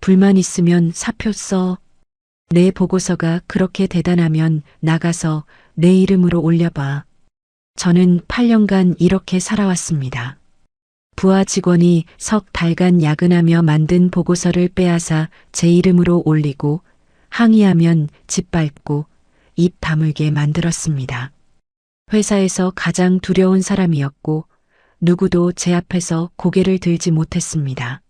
불만 있으면 사표 써. 내 보고서가 그렇게 대단하면 나가서 내 이름으로 올려봐. 저는 8년간 이렇게 살아왔습니다. 부하 직원이 석 달간 야근하며 만든 보고서를 빼앗아 제 이름으로 올리고 항의하면 짓밟고 입 다물게 만들었습니다. 회사에서 가장 두려운 사람이었고 누구도 제 앞에서 고개를 들지 못했습니다.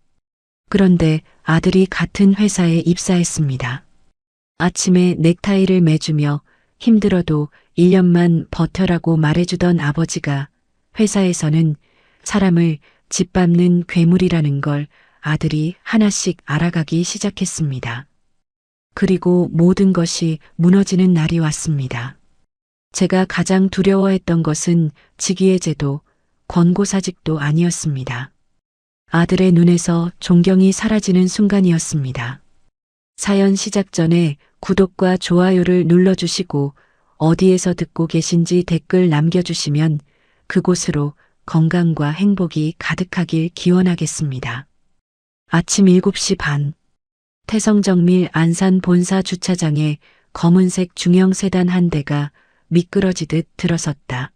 그런데 아들이 같은 회사에 입사했습니다. 아침에 넥타이를 매주며 힘들어도 1년만 버텨라고 말해주던 아버지가 회사에서는 사람을 짓밟는 괴물이라는 걸 아들이 하나씩 알아가기 시작했습니다. 그리고 모든 것이 무너지는 날이 왔습니다. 제가 가장 두려워했던 것은 직위의 제도, 권고사직도 아니었습니다. 아들의 눈에서 존경이 사라지는 순간이었습니다. 사연 시작 전에 구독과 좋아요를 눌러주시고 어디에서 듣고 계신지 댓글 남겨주시면 그곳으로 건강과 행복이 가득하길 기원하겠습니다. 아침 7시 반, 태성정밀 안산 본사 주차장에 검은색 중형 세단 한 대가 미끄러지듯 들어섰다.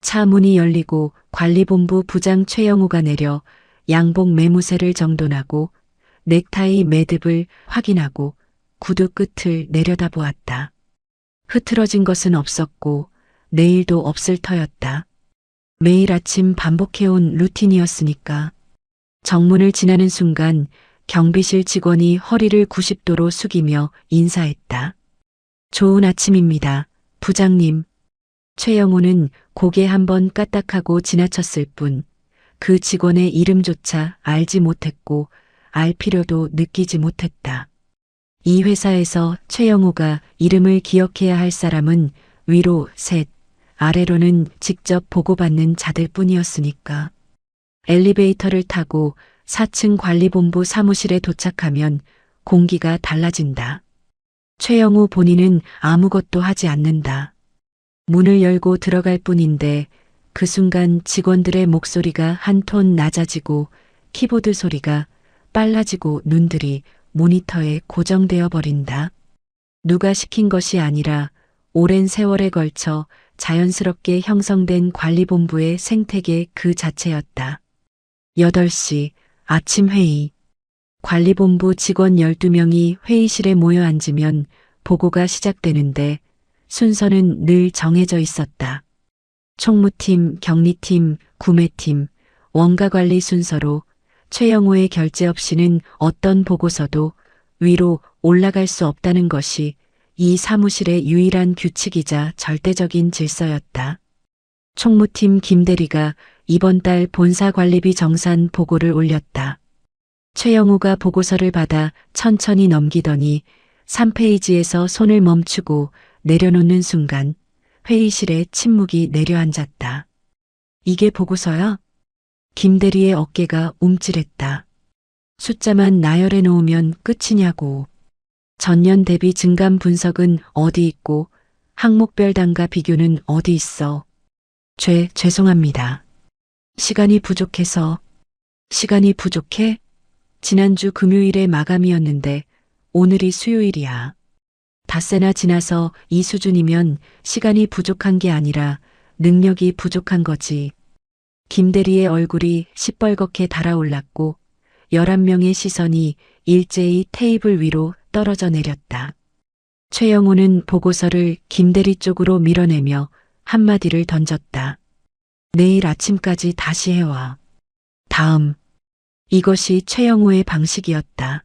차 문이 열리고 관리본부 부장 최영우가 내려 양복 매무새를 정돈하고 넥타이 매듭을 확인하고 구두 끝을 내려다보았다. 흐트러진 것은 없었고 내일도 없을 터였다. 매일 아침 반복해온 루틴이었으니까. 정문을 지나는 순간 경비실 직원이 허리를 90도로 숙이며 인사했다. 좋은 아침입니다, 부장님. 최영우는 고개 한번 까딱하고 지나쳤을 뿐 그 직원의 이름조차 알지 못했고 알 필요도 느끼지 못했다. 이 회사에서 최영우가 이름을 기억해야 할 사람은 위로 셋, 아래로는 직접 보고받는 자들 뿐이었으니까. 엘리베이터를 타고 4층 관리본부 사무실에 도착하면 공기가 달라진다. 최영우 본인은 아무것도 하지 않는다. 문을 열고 들어갈 뿐인데 그 순간 직원들의 목소리가 한 톤 낮아지고 키보드 소리가 빨라지고 눈들이 모니터에 고정되어 버린다. 누가 시킨 것이 아니라 오랜 세월에 걸쳐 자연스럽게 형성된 관리본부의 생태계 그 자체였다. 8시 아침 회의. 관리본부 직원 12명이 회의실에 모여 앉으면 보고가 시작되는데 순서는 늘 정해져 있었다. 총무팀, 격리팀, 구매팀, 원가관리 순서로 최영우의 결재 없이는 어떤 보고서도 위로 올라갈 수 없다는 것이 이 사무실의 유일한 규칙이자 절대적인 질서였다. 총무팀 김대리가 이번 달 본사관리비 정산 보고를 올렸다. 최영우가 보고서를 받아 천천히 넘기더니 3페이지에서 손을 멈추고 내려놓는 순간 회의실에 침묵이 내려앉았다. 이게 보고서야? 김대리의 어깨가 움찔했다. 숫자만 나열해 놓으면 끝이냐고. 전년 대비 증감 분석은 어디 있고 항목별 단가 비교는 어디 있어. 죄송합니다. 시간이 부족해서. 시간이 부족해? 지난주 금요일에 마감이었는데 오늘이 수요일이야. 닷새나 지나서 이 수준이면 시간이 부족한 게 아니라 능력이 부족한 거지. 김대리의 얼굴이 시뻘겋게 달아올랐고 11명의 시선이 일제히 테이블 위로 떨어져 내렸다. 최영우는 보고서를 김대리 쪽으로 밀어내며 한마디를 던졌다. 내일 아침까지 다시 해와. 다음. 이것이 최영우의 방식이었다.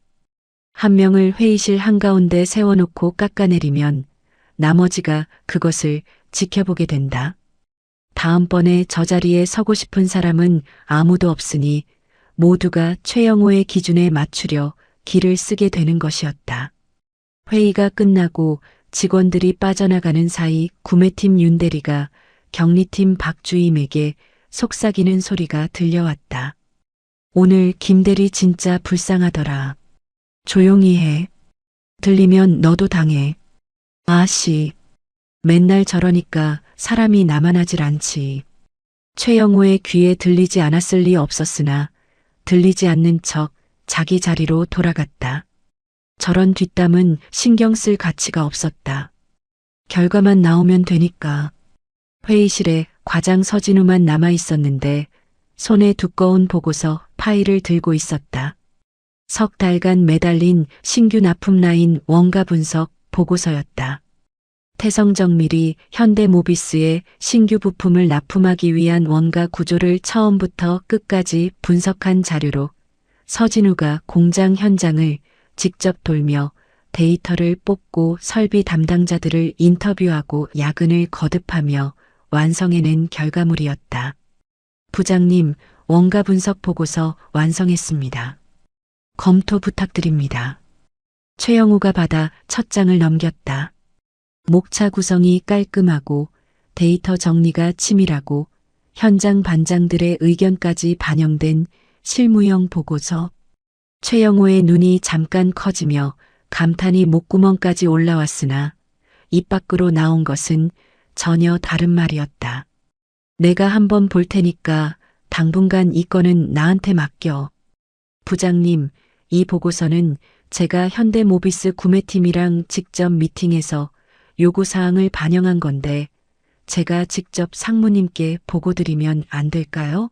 한 명을 회의실 한가운데 세워놓고 깎아내리면 나머지가 그것을 지켜보게 된다. 다음번에 저 자리에 서고 싶은 사람은 아무도 없으니 모두가 최영우의 기준에 맞추려 기를 쓰게 되는 것이었다. 회의가 끝나고 직원들이 빠져나가는 사이 구매팀 윤대리가 격리팀 박주임에게 속삭이는 소리가 들려왔다. 오늘 김대리 진짜 불쌍하더라. 조용히 해. 들리면 너도 당해. 아씨. 맨날 저러니까 사람이 나만하질 않지. 최영우의 귀에 들리지 않았을 리 없었으나 들리지 않는 척 자기 자리로 돌아갔다. 저런 뒷담은 신경 쓸 가치가 없었다. 결과만 나오면 되니까. 회의실에 과장 서진우만 남아 있었는데 손에 두꺼운 보고서 파일을 들고 있었다. 석 달간 매달린 신규 납품 라인 원가 분석 보고서였다. 태성정밀이 현대모비스에 신규 부품을 납품하기 위한 원가 구조를 처음부터 끝까지 분석한 자료로 서진우가 공장 현장을 직접 돌며 데이터를 뽑고 설비 담당자들을 인터뷰하고 야근을 거듭하며 완성해낸 결과물이었다. 부장님, 원가 분석 보고서 완성했습니다. 검토 부탁드립니다. 최영우가 받아 첫 장을 넘겼다. 목차 구성이 깔끔하고 데이터 정리가 치밀하고 현장 반장들의 의견까지 반영된 실무형 보고서. 최영호의 눈이 잠깐 커지며 감탄이 목구멍까지 올라왔으나 입 밖으로 나온 것은 전혀 다른 말이었다. 내가 한번 볼 테니까 당분간 이 건은 나한테 맡겨. 부장님, 이 보고서는 제가 현대모비스 구매팀이랑 직접 미팅해서 요구사항을 반영한 건데 제가 직접 상무님께 보고드리면 안 될까요?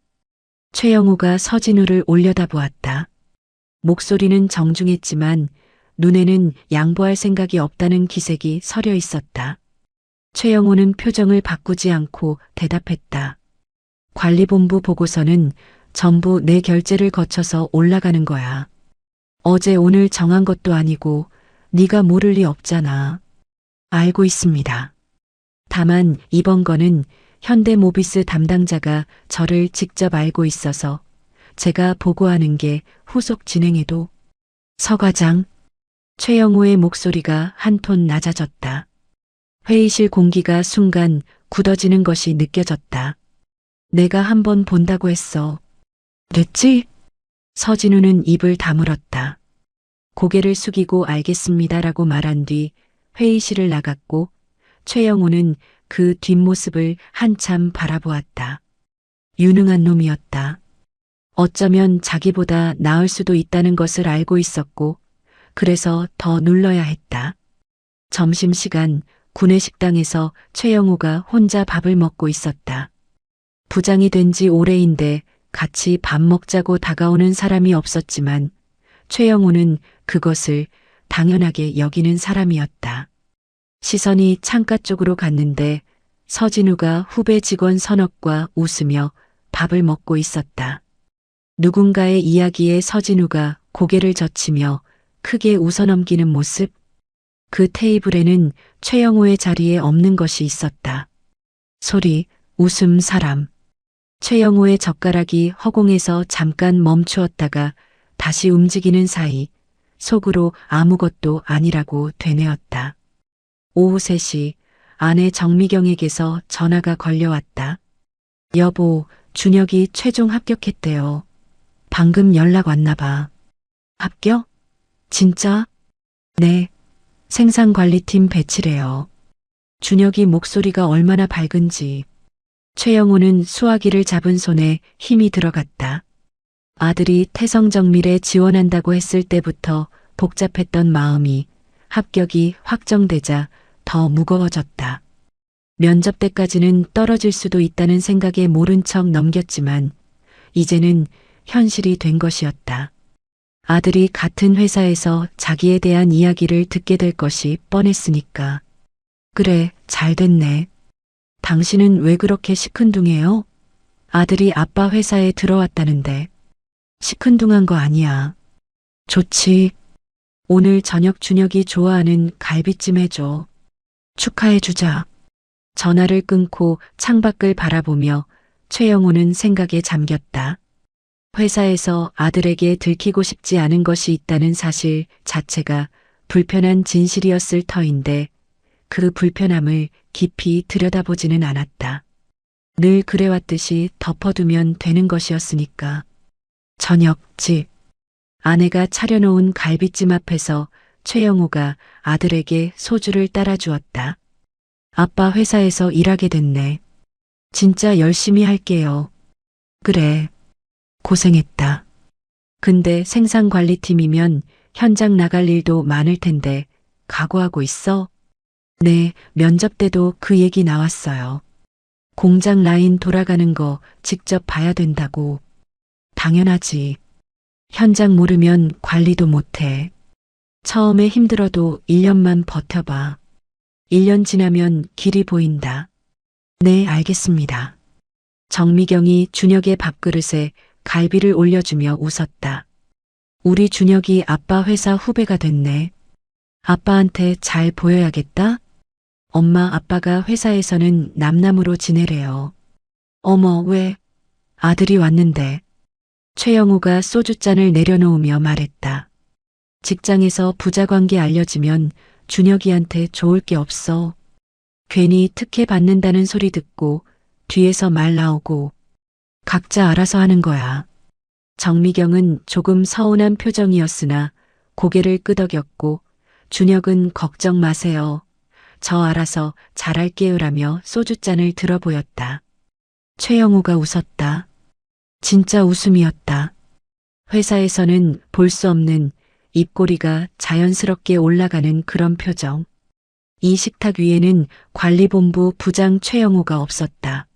최영우가 서진우를 올려다보았다. 목소리는 정중했지만 눈에는 양보할 생각이 없다는 기색이 서려 있었다. 최영우는 표정을 바꾸지 않고 대답했다. 관리본부 보고서는 전부 내 결재를 거쳐서 올라가는 거야. 어제 오늘 정한 것도 아니고 네가 모를 리 없잖아. 알고 있습니다. 다만 이번 거는 현대모비스 담당자가 저를 직접 알고 있어서 제가 보고하는 게 후속 진행에도. 서 과장. 최영호의 목소리가 한 톤 낮아졌다. 회의실 공기가 순간 굳어지는 것이 느껴졌다. 내가 한번 본다고 했어. 됐지? 서진우는 입을 다물었다. 고개를 숙이고 알겠습니다라고 말한 뒤 회의실을 나갔고 최영우는 그 뒷모습을 한참 바라보았다. 유능한 놈이었다. 어쩌면 자기보다 나을 수도 있다는 것을 알고 있었고 그래서 더 눌러야 했다. 점심시간 구내식당에서 최영우가 혼자 밥을 먹고 있었다. 부장이 된 지 오래인데 같이 밥 먹자고 다가오는 사람이 없었지만 최영우는 그것을 당연하게 여기는 사람이었다. 시선이 창가 쪽으로 갔는데 서진우가 후배 직원 선옥과 웃으며 밥을 먹고 있었다. 누군가의 이야기에 서진우가 고개를 젖히며 크게 웃어넘기는 모습. 그 테이블에는 최영우의 자리에 없는 것이 있었다. 소리, 웃음, 사람. 최영우의 젓가락이 허공에서 잠깐 멈추었다가 다시 움직이는 사이 속으로 아무것도 아니라고 되뇌었다. 오후 3시 아내 정미경에게서 전화가 걸려왔다. 여보, 준혁이 최종 합격했대요. 방금 연락 왔나 봐. 합격? 진짜? 네. 생산관리팀 배치래요. 준혁이 목소리가 얼마나 밝은지. 최영우는 수화기를 잡은 손에 힘이 들어갔다. 아들이 태성정밀에 지원한다고 했을 때부터 복잡했던 마음이 합격이 확정되자 더 무거워졌다. 면접 때까지는 떨어질 수도 있다는 생각에 모른 척 넘겼지만 이제는 현실이 된 것이었다. 아들이 같은 회사에서 자기에 대한 이야기를 듣게 될 것이 뻔했으니까. 그래, 잘 됐네. 당신은 왜 그렇게 시큰둥해요? 아들이 아빠 회사에 들어왔다는데. 시큰둥한 거 아니야. 좋지. 오늘 저녁 준혁이 좋아하는 갈비찜 해줘. 축하해주자. 전화를 끊고 창밖을 바라보며 최영우는 생각에 잠겼다. 회사에서 아들에게 들키고 싶지 않은 것이 있다는 사실 자체가 불편한 진실이었을 터인데 그 불편함을 깊이 들여다보지는 않았다. 늘 그래왔듯이 덮어두면 되는 것이었으니까. 저녁 집. 아내가 차려놓은 갈비찜 앞에서 최영우가 아들에게 소주를 따라주었다. 아빠 회사에서 일하게 됐네. 진짜 열심히 할게요. 그래. 고생했다. 근데 생산관리팀이면 현장 나갈 일도 많을 텐데 각오하고 있어? 네, 면접 때도 그 얘기 나왔어요. 공장 라인 돌아가는 거 직접 봐야 된다고. 당연하지. 현장 모르면 관리도 못해. 처음에 힘들어도 1년만 버텨봐. 1년 지나면 길이 보인다. 네, 알겠습니다. 정미경이 준혁의 밥그릇에 갈비를 올려주며 웃었다. 우리 준혁이 아빠 회사 후배가 됐네. 아빠한테 잘 보여야겠다? 엄마 아빠가 회사에서는 남남으로 지내래요. 어머, 왜? 아들이 왔는데. 최영우가 소주잔을 내려놓으며 말했다. 직장에서 부자 관계 알려지면 준혁이한테 좋을 게 없어. 괜히 특혜 받는다는 소리 듣고 뒤에서 말 나오고 각자 알아서 하는 거야. 정미경은 조금 서운한 표정이었으나 고개를 끄덕였고 준혁은 걱정 마세요. 저 알아서 잘할게요라며 소주잔을 들어 보였다. 최영우가 웃었다. 진짜 웃음이었다. 회사에서는 볼 수 없는 입꼬리가 자연스럽게 올라가는 그런 표정. 이 식탁 위에는 관리본부 부장 최영우가 없었다.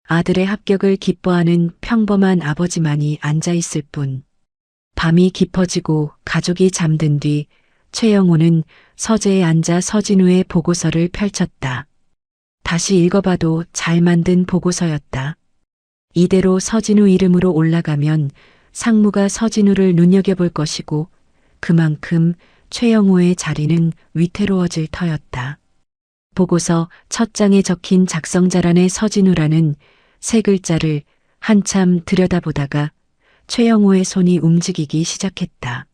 아들의 합격을 기뻐하는 평범한 아버지만이 앉아 있을 뿐. 밤이 깊어지고 가족이 잠든 뒤 최영우는 서재에 앉아 서진우의 보고서를 펼쳤다. 다시 읽어봐도 잘 만든 보고서였다. 이대로 서진우 이름으로 올라가면 상무가 서진우를 눈여겨볼 것이고 그만큼 최영우의 자리는 위태로워질 터였다. 보고서 첫 장에 적힌 작성자란의 서진우라는 세 글자를 한참 들여다보다가 최영우의 손이 움직이기 시작했다.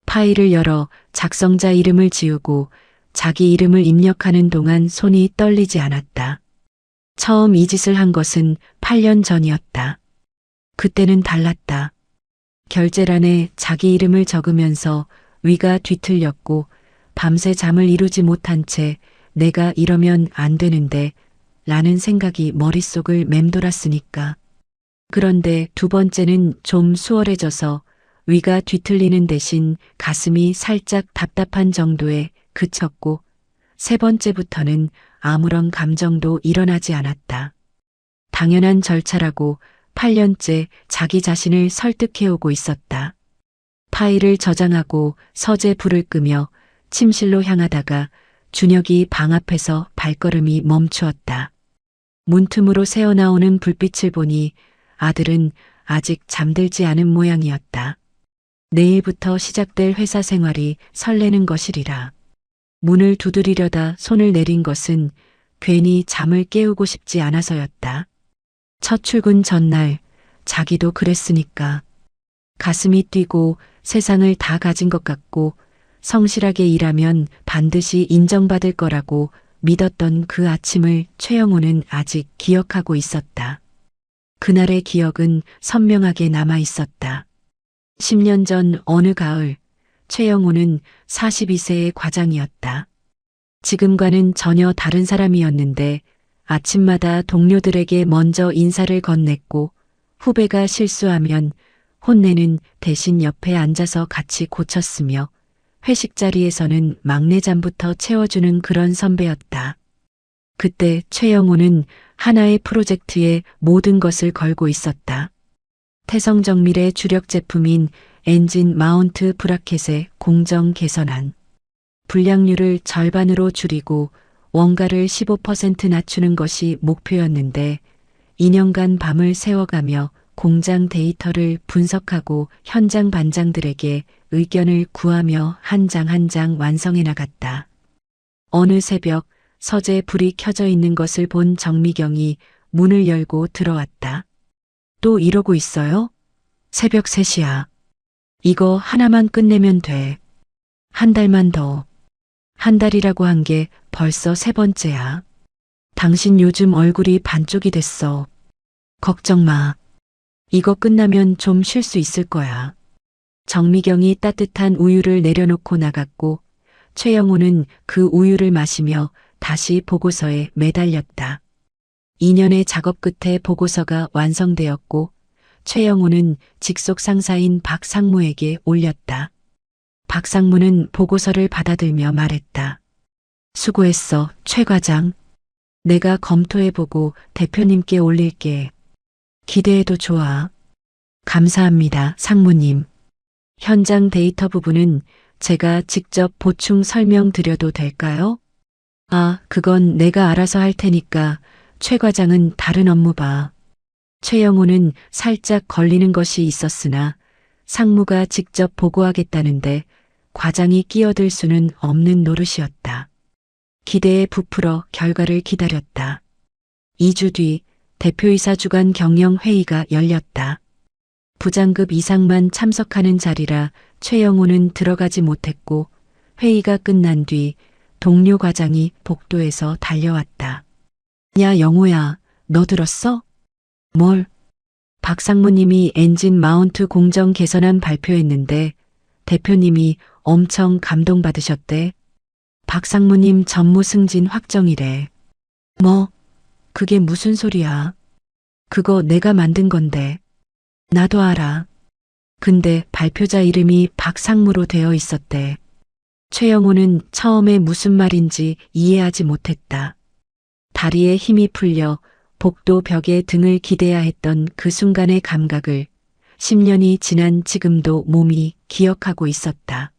파일을 열어 작성자 이름을 지우고 자기 이름을 입력하는 동안 손이 떨리지 않았다. 처음 이 짓을 한 것은 8년 전이었다. 그때는 달랐다. 결제란에 자기 이름을 적으면서 위가 뒤틀렸고 밤새 잠을 이루지 못한 채 내가 이러면 안 되는데 라는 생각이 머릿속을 맴돌았으니까. 그런데 두 번째는 좀 수월해져서 위가 뒤틀리는 대신 가슴이 살짝 답답한 정도에 그쳤고 세 번째부터는 아무런 감정도 일어나지 않았다. 당연한 절차라고 8년째 자기 자신을 설득해오고 있었다. 파일을 저장하고 서재 불을 끄며 침실로 향하다가 준혁이 방 앞에서 발걸음이 멈추었다. 문틈으로 새어나오는 불빛을 보니 아들은 아직 잠들지 않은 모양이었다. 내일부터 시작될 회사 생활이 설레는 것이리라. 문을 두드리려다 손을 내린 것은 괜히 잠을 깨우고 싶지 않아서였다. 첫 출근 전날 자기도 그랬으니까. 가슴이 뛰고 세상을 다 가진 것 같고 성실하게 일하면 반드시 인정받을 거라고 믿었던 그 아침을 최영우는 아직 기억하고 있었다. 그날의 기억은 선명하게 남아 있었다. 10년 전 어느 가을, 최영우는 42세의 과장이었다. 지금과는 전혀 다른 사람이었는데 아침마다 동료들에게 먼저 인사를 건넸고 후배가 실수하면 혼내는 대신 옆에 앉아서 같이 고쳤으며 회식 자리에서는 막내 잠부터 채워주는 그런 선배였다. 그때 최영우는 하나의 프로젝트에 모든 것을 걸고 있었다. 태성정밀의 주력 제품인 엔진 마운트 브라켓의 공정 개선안. 불량률을 절반으로 줄이고 원가를 15% 낮추는 것이 목표였는데 2년간 밤을 새워가며 공장 데이터를 분석하고 현장 반장들에게 의견을 구하며 한 장 한 장 완성해 나갔다. 어느 새벽 서재 불이 켜져 있는 것을 본 정미경이 문을 열고 들어왔다. 또 이러고 있어요? 새벽 3시야. 이거 하나만 끝내면 돼. 한 달만 더. 한 달이라고 한 게 벌써 세 번째야. 당신 요즘 얼굴이 반쪽이 됐어. 걱정 마. 이거 끝나면 좀 쉴 수 있을 거야. 정미경이 따뜻한 우유를 내려놓고 나갔고 최영우는 그 우유를 마시며 다시 보고서에 매달렸다. 2년의 작업 끝에 보고서가 완성되었고 최영우는 직속 상사인 박상무에게 올렸다. 박상무는 보고서를 받아들며 말했다. 수고했어, 최 과장. 내가 검토해보고 대표님께 올릴게. 기대해도 좋아. 감사합니다, 상무님. 현장 데이터 부분은 제가 직접 보충 설명드려도 될까요? 아, 그건 내가 알아서 할 테니까 최 과장은 다른 업무 봐. 최영우는 살짝 걸리는 것이 있었으나 상무가 직접 보고하겠다는데 과장이 끼어들 수는 없는 노릇이었다. 기대에 부풀어 결과를 기다렸다. 2주 뒤 대표이사 주간 경영 회의가 열렸다. 부장급 이상만 참석하는 자리라 최영우는 들어가지 못했고 회의가 끝난 뒤 동료 과장이 복도에서 달려왔다. 야, 영우야, 너 들었어? 뭘? 박 상무님이 엔진 마운트 공정 개선안 발표했는데 대표님이 엄청 감동받으셨대. 박 상무님 전무 승진 확정이래. 뭐? 그게 무슨 소리야? 그거 내가 만든 건데. 나도 알아. 근데 발표자 이름이 박상무로 되어 있었대. 최영우는 처음에 무슨 말인지 이해하지 못했다. 다리에 힘이 풀려 복도 벽에 등을 기대야 했던 그 순간의 감각을 10년이 지난 지금도 몸이 기억하고 있었다.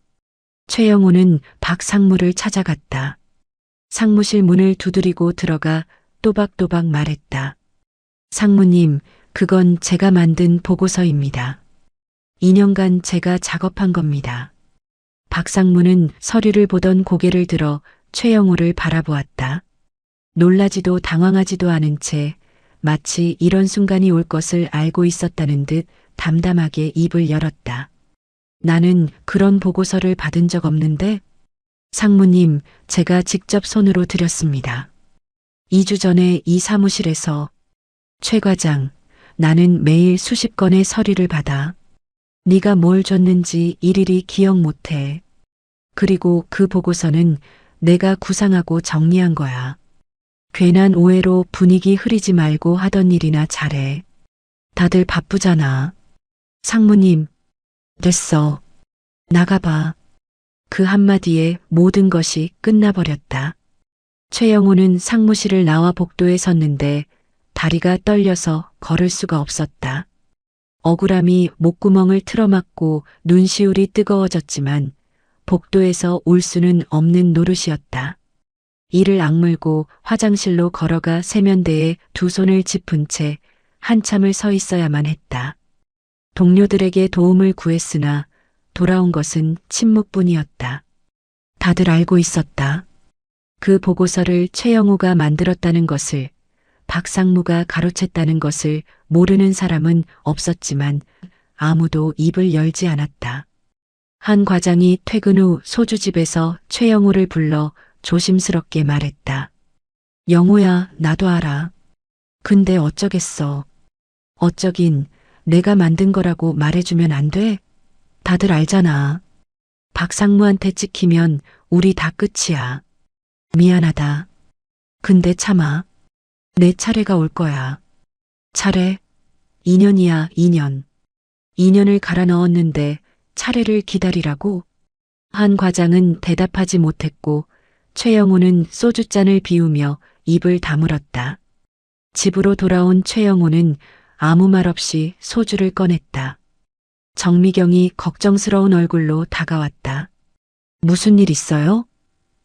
최영우는 박상무를 찾아갔다. 상무실 문을 두드리고 들어가 또박또박 말했다. 상무님, 그건 제가 만든 보고서입니다. 2년간 제가 작업한 겁니다. 박상무는 서류를 보던 고개를 들어 최영우를 바라보았다. 놀라지도 당황하지도 않은 채 마치 이런 순간이 올 것을 알고 있었다는 듯 담담하게 입을 열었다. 나는 그런 보고서를 받은 적 없는데 상무님, 제가 직접 손으로 드렸습니다. 2주 전에 이 사무실에서 최 과장, 나는 매일 수십 건의 서류를 받아. 네가 뭘 줬는지 일일이 기억 못해. 그리고 그 보고서는 내가 구상하고 정리한 거야. 괜한 오해로 분위기 흐리지 말고 하던 일이나 잘해. 다들 바쁘잖아. 상무님, 됐어. 나가봐. 그 한마디에 모든 것이 끝나버렸다. 최영우는 상무실을 나와 복도에 섰는데 다리가 떨려서 걸을 수가 없었다. 억울함이 목구멍을 틀어막고 눈시울이 뜨거워졌지만 복도에서 울 수는 없는 노릇이었다. 이를 악물고 화장실로 걸어가 세면대에 두 손을 짚은 채 한참을 서 있어야만 했다. 동료들에게 도움을 구했으나 돌아온 것은 침묵뿐이었다. 다들 알고 있었다. 그 보고서를 최영우가 만들었다는 것을, 박상무가 가로챘다는 것을 모르는 사람은 없었지만 아무도 입을 열지 않았다. 한 과장이 퇴근 후 소주집에서 최영우를 불러 조심스럽게 말했다. 영우야, 나도 알아. 근데 어쩌겠어. 어쩌긴 내가 만든 거라고 말해주면 안 돼? 다들 알잖아. 박상무한테 찍히면 우리 다 끝이야. 미안하다. 근데 참아. 내 차례가 올 거야. 차례? 2년이야, 2년. 2년을 갈아 넣었는데 차례를 기다리라고? 한 과장은 대답하지 못했고 최영우는 소주잔을 비우며 입을 다물었다. 집으로 돌아온 최영우는 아무 말 없이 소주를 꺼냈다. 정미경이 걱정스러운 얼굴로 다가왔다. 무슨 일 있어요?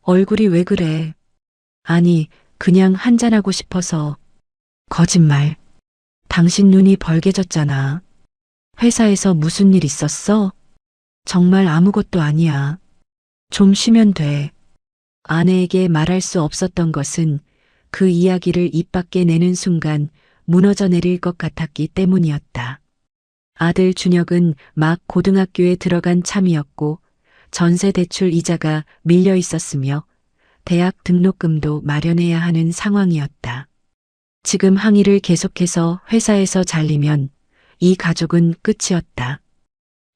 얼굴이 왜 그래? 아니, 그냥 한잔하고 싶어서. 거짓말. 당신 눈이 벌개졌잖아. 회사에서 무슨 일 있었어? 정말 아무것도 아니야. 좀 쉬면 돼. 아내에게 말할 수 없었던 것은 그 이야기를 입 밖에 내는 순간 무너져 내릴 것 같았기 때문이었다. 아들 준혁은 막 고등학교에 들어간 참이었고 전세 대출 이자가 밀려 있었으며 대학 등록금도 마련해야 하는 상황이었다. 지금 항의를 계속해서 회사에서 잘리면 이 가족은 끝이었다.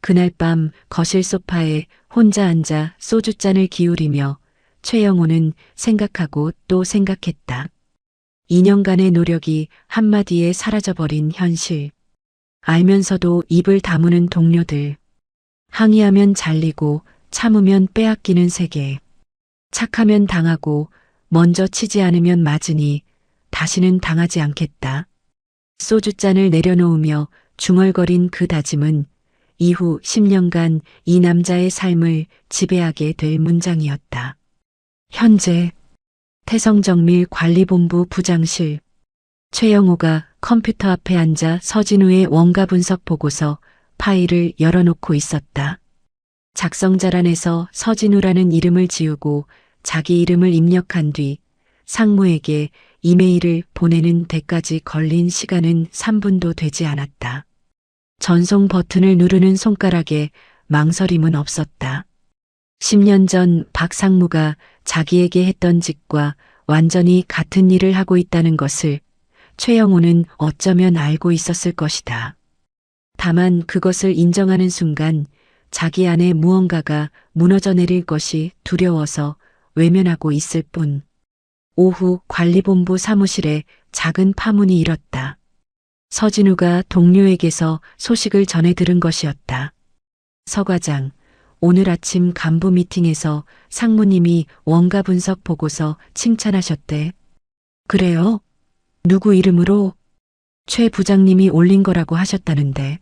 그날 밤 거실 소파에 혼자 앉아 소주잔을 기울이며 최영우는 생각하고 또 생각했다. 2년간의 노력이 한마디에 사라져버린 현실. 알면서도 입을 다무는 동료들. 항의하면 잘리고 참으면 빼앗기는 세계. 착하면 당하고 먼저 치지 않으면 맞으니 다시는 당하지 않겠다. 소주잔을 내려놓으며 중얼거린 그 다짐은 이후 10년간 이 남자의 삶을 지배하게 될 문장이었다. 현재 태성정밀 관리본부 부장실. 최영호가 컴퓨터 앞에 앉아 서진우의 원가 분석 보고서 파일을 열어놓고 있었다. 작성자란에서 서진우라는 이름을 지우고 자기 이름을 입력한 뒤 상무에게 이메일을 보내는 데까지 걸린 시간은 3분도 되지 않았다. 전송 버튼을 누르는 손가락에 망설임은 없었다. 10년 전 박 상무가 자기에게 했던 짓과 완전히 같은 일을 하고 있다는 것을 최영호는 어쩌면 알고 있었을 것이다. 다만 그것을 인정하는 순간 자기 안에 무언가가 무너져 내릴 것이 두려워서 외면하고 있을 뿐. 오후 관리본부 사무실에 작은 파문이 일었다. 서진우가 동료에게서 소식을 전해 들은 것이었다. 서 과장, 오늘 아침 간부 미팅에서 상무님이 원가 분석 보고서 칭찬하셨대. 그래요? 누구 이름으로? 최 부장님이 올린 거라고 하셨다는데.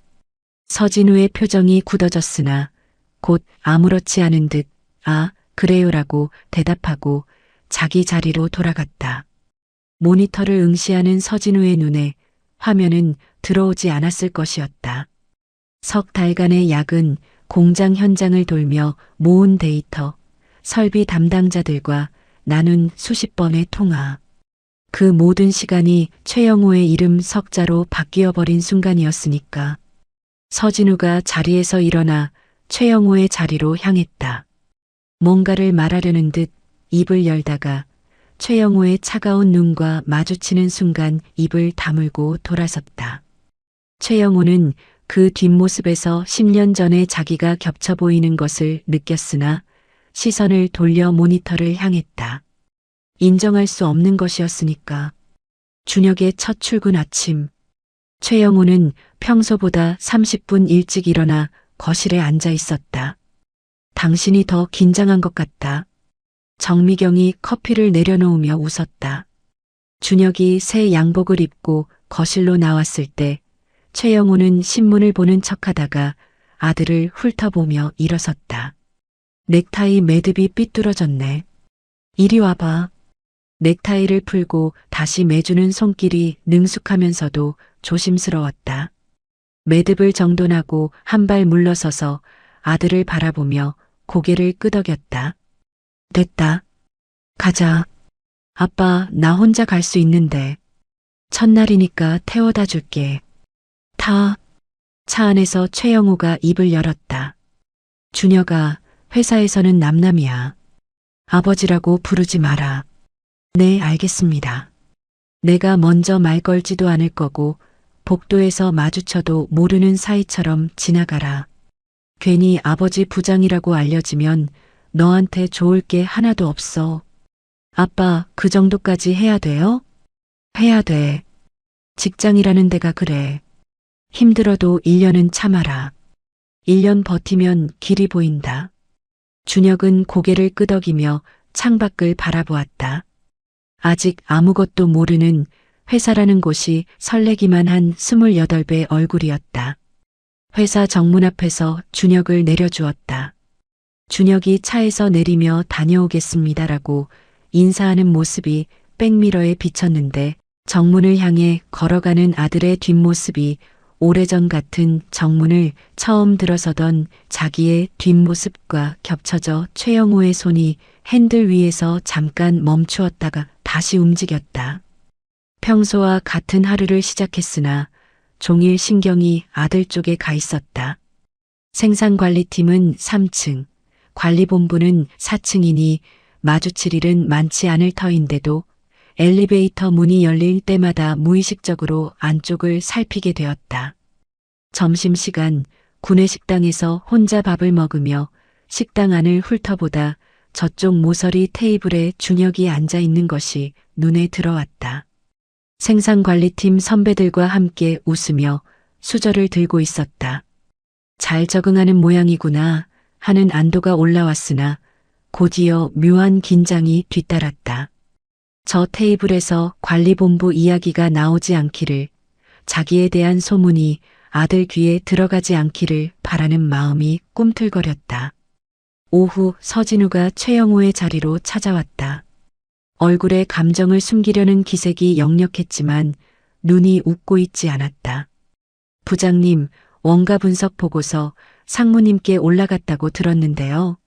서진우의 표정이 굳어졌으나 곧 아무렇지 않은 듯 아, 그래요라고 대답하고 자기 자리로 돌아갔다. 모니터를 응시하는 서진우의 눈에 화면은 들어오지 않았을 것이었다. 석 달간의 야근, 공장 현장을 돌며 모은 데이터, 설비 담당자들과 나눈 수십 번의 통화. 그 모든 시간이 최영호의 이름 석자로 바뀌어버린 순간이었으니까. 서진우가 자리에서 일어나 최영호의 자리로 향했다. 뭔가를 말하려는 듯 입을 열다가 최영호의 차가운 눈과 마주치는 순간 입을 다물고 돌아섰다. 최영호는 그 뒷모습에서 10년 전에 자기가 겹쳐 보이는 것을 느꼈으나 시선을 돌려 모니터를 향했다. 인정할 수 없는 것이었으니까. 준혁의 첫 출근 아침. 최영호는 평소보다 30분 일찍 일어나 거실에 앉아 있었다. 당신이 더 긴장한 것 같다. 정미경이 커피를 내려놓으며 웃었다. 준혁이 새 양복을 입고 거실로 나왔을 때 최영호는 신문을 보는 척하다가 아들을 훑어보며 일어섰다. 넥타이 매듭이 삐뚤어졌네. 이리 와봐. 넥타이를 풀고 다시 매주는 손길이 능숙하면서도 조심스러웠다. 매듭을 정돈하고 한 발 물러서서 아들을 바라보며 고개를 끄덕였다. 됐다. 가자. 아빠, 나 혼자 갈 수 있는데. 첫날이니까 태워다 줄게. 타. 차 안에서 최영호가 입을 열었다. 준혁아, 회사에서는 남남이야. 아버지라고 부르지 마라. 네, 알겠습니다. 내가 먼저 말 걸지도 않을 거고 복도에서 마주쳐도 모르는 사이처럼 지나가라. 괜히 아버지 부장이라고 알려지면 너한테 좋을 게 하나도 없어. 아빠, 그 정도까지 해야 돼요? 해야 돼. 직장이라는 데가 그래. 힘들어도 1년은 참아라. 1년 버티면 길이 보인다. 준혁은 고개를 끄덕이며 창밖을 바라보았다. 아직 아무것도 모르는 회사라는 곳이 설레기만 한 28배 얼굴이었다. 회사 정문 앞에서 준혁을 내려주었다. 준혁이 차에서 내리며 다녀오겠습니다라고 인사하는 모습이 백미러에 비쳤는데 정문을 향해 걸어가는 아들의 뒷모습이 오래전 같은 정문을 처음 들어서던 자기의 뒷모습과 겹쳐져 최영호의 손이 핸들 위에서 잠깐 멈추었다가 다시 움직였다. 평소와 같은 하루를 시작했으나 종일 신경이 아들 쪽에 가 있었다. 생산관리팀은 3층, 관리본부는 4층이니 마주칠 일은 많지 않을 터인데도 엘리베이터 문이 열릴 때마다 무의식적으로 안쪽을 살피게 되었다. 점심시간 구내식당에서 혼자 밥을 먹으며 식당 안을 훑어보다 저쪽 모서리 테이블에 준혁이 앉아 있는 것이 눈에 들어왔다. 생산관리팀 선배들과 함께 웃으며 수저를 들고 있었다. 잘 적응하는 모양이구나 하는 안도가 올라왔으나 곧이어 묘한 긴장이 뒤따랐다. 저 테이블에서 관리본부 이야기가 나오지 않기를, 자기에 대한 소문이 아들 귀에 들어가지 않기를 바라는 마음이 꿈틀거렸다. 오후 서진우가 최영호의 자리로 찾아왔다. 얼굴에 감정을 숨기려는 기색이 역력했지만 눈이 웃고 있지 않았다. 부장님, 원가 분석 보고서 상무님께 올라갔다고 들었는데요.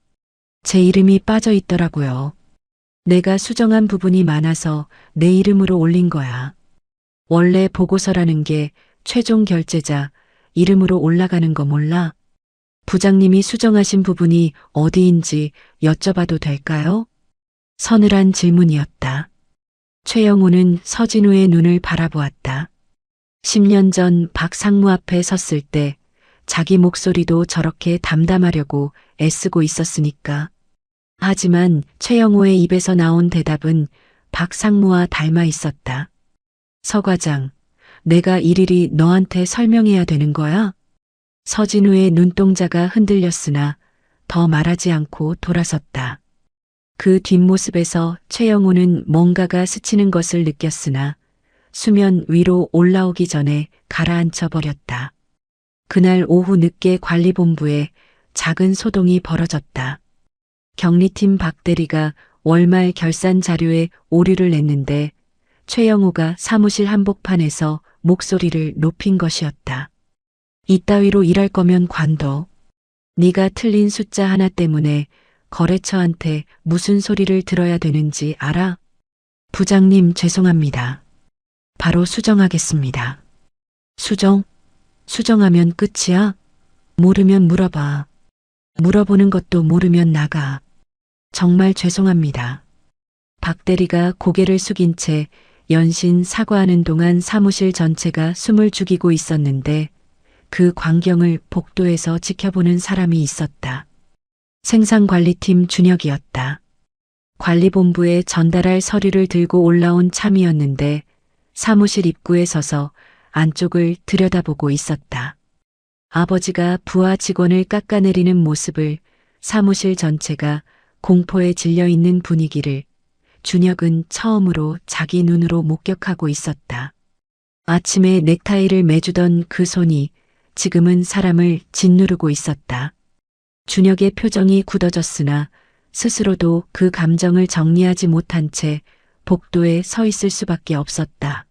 제 이름이 빠져 있더라고요. 내가 수정한 부분이 많아서 내 이름으로 올린 거야. 원래 보고서라는 게 최종 결제자 이름으로 올라가는 거 몰라? 부장님이 수정하신 부분이 어디인지 여쭤봐도 될까요? 서늘한 질문이었다. 최영호는 서진우의 눈을 바라보았다. 10년 전 박 상무 앞에 섰을 때 자기 목소리도 저렇게 담담하려고 애쓰고 있었으니까. 하지만 최영호의 입에서 나온 대답은 박 상무와 닮아 있었다. 서 과장, 내가 일일이 너한테 설명해야 되는 거야? 서진우의 눈동자가 흔들렸으나 더 말하지 않고 돌아섰다. 그 뒷모습에서 최영호는 뭔가가 스치는 것을 느꼈으나 수면 위로 올라오기 전에 가라앉혀 버렸다. 그날 오후 늦게 관리본부에 작은 소동이 벌어졌다. 경리팀 박 대리가 월말 결산 자료에 오류를 냈는데 최영호가 사무실 한복판에서 목소리를 높인 것이었다. 이따위로 일할 거면 관둬. 네가 틀린 숫자 하나 때문에 거래처한테 무슨 소리를 들어야 되는지 알아? 부장님 죄송합니다. 바로 수정하겠습니다. 수정? 수정하면 끝이야? 모르면 물어봐. 물어보는 것도 모르면 나가. 정말 죄송합니다. 박 대리가 고개를 숙인 채 연신 사과하는 동안 사무실 전체가 숨을 죽이고 있었는데 그 광경을 복도에서 지켜보는 사람이 있었다. 생산관리팀 준혁이었다. 관리본부에 전달할 서류를 들고 올라온 참이었는데 사무실 입구에 서서 안쪽을 들여다보고 있었다. 아버지가 부하 직원을 깎아내리는 모습을, 사무실 전체가 공포에 질려 있는 분위기를 준혁은 처음으로 자기 눈으로 목격하고 있었다. 아침에 넥타이를 매주던 그 손이 지금은 사람을 짓누르고 있었다. 준혁의 표정이 굳어졌으나 스스로도 그 감정을 정리하지 못한 채 복도에 서 있을 수밖에 없었다.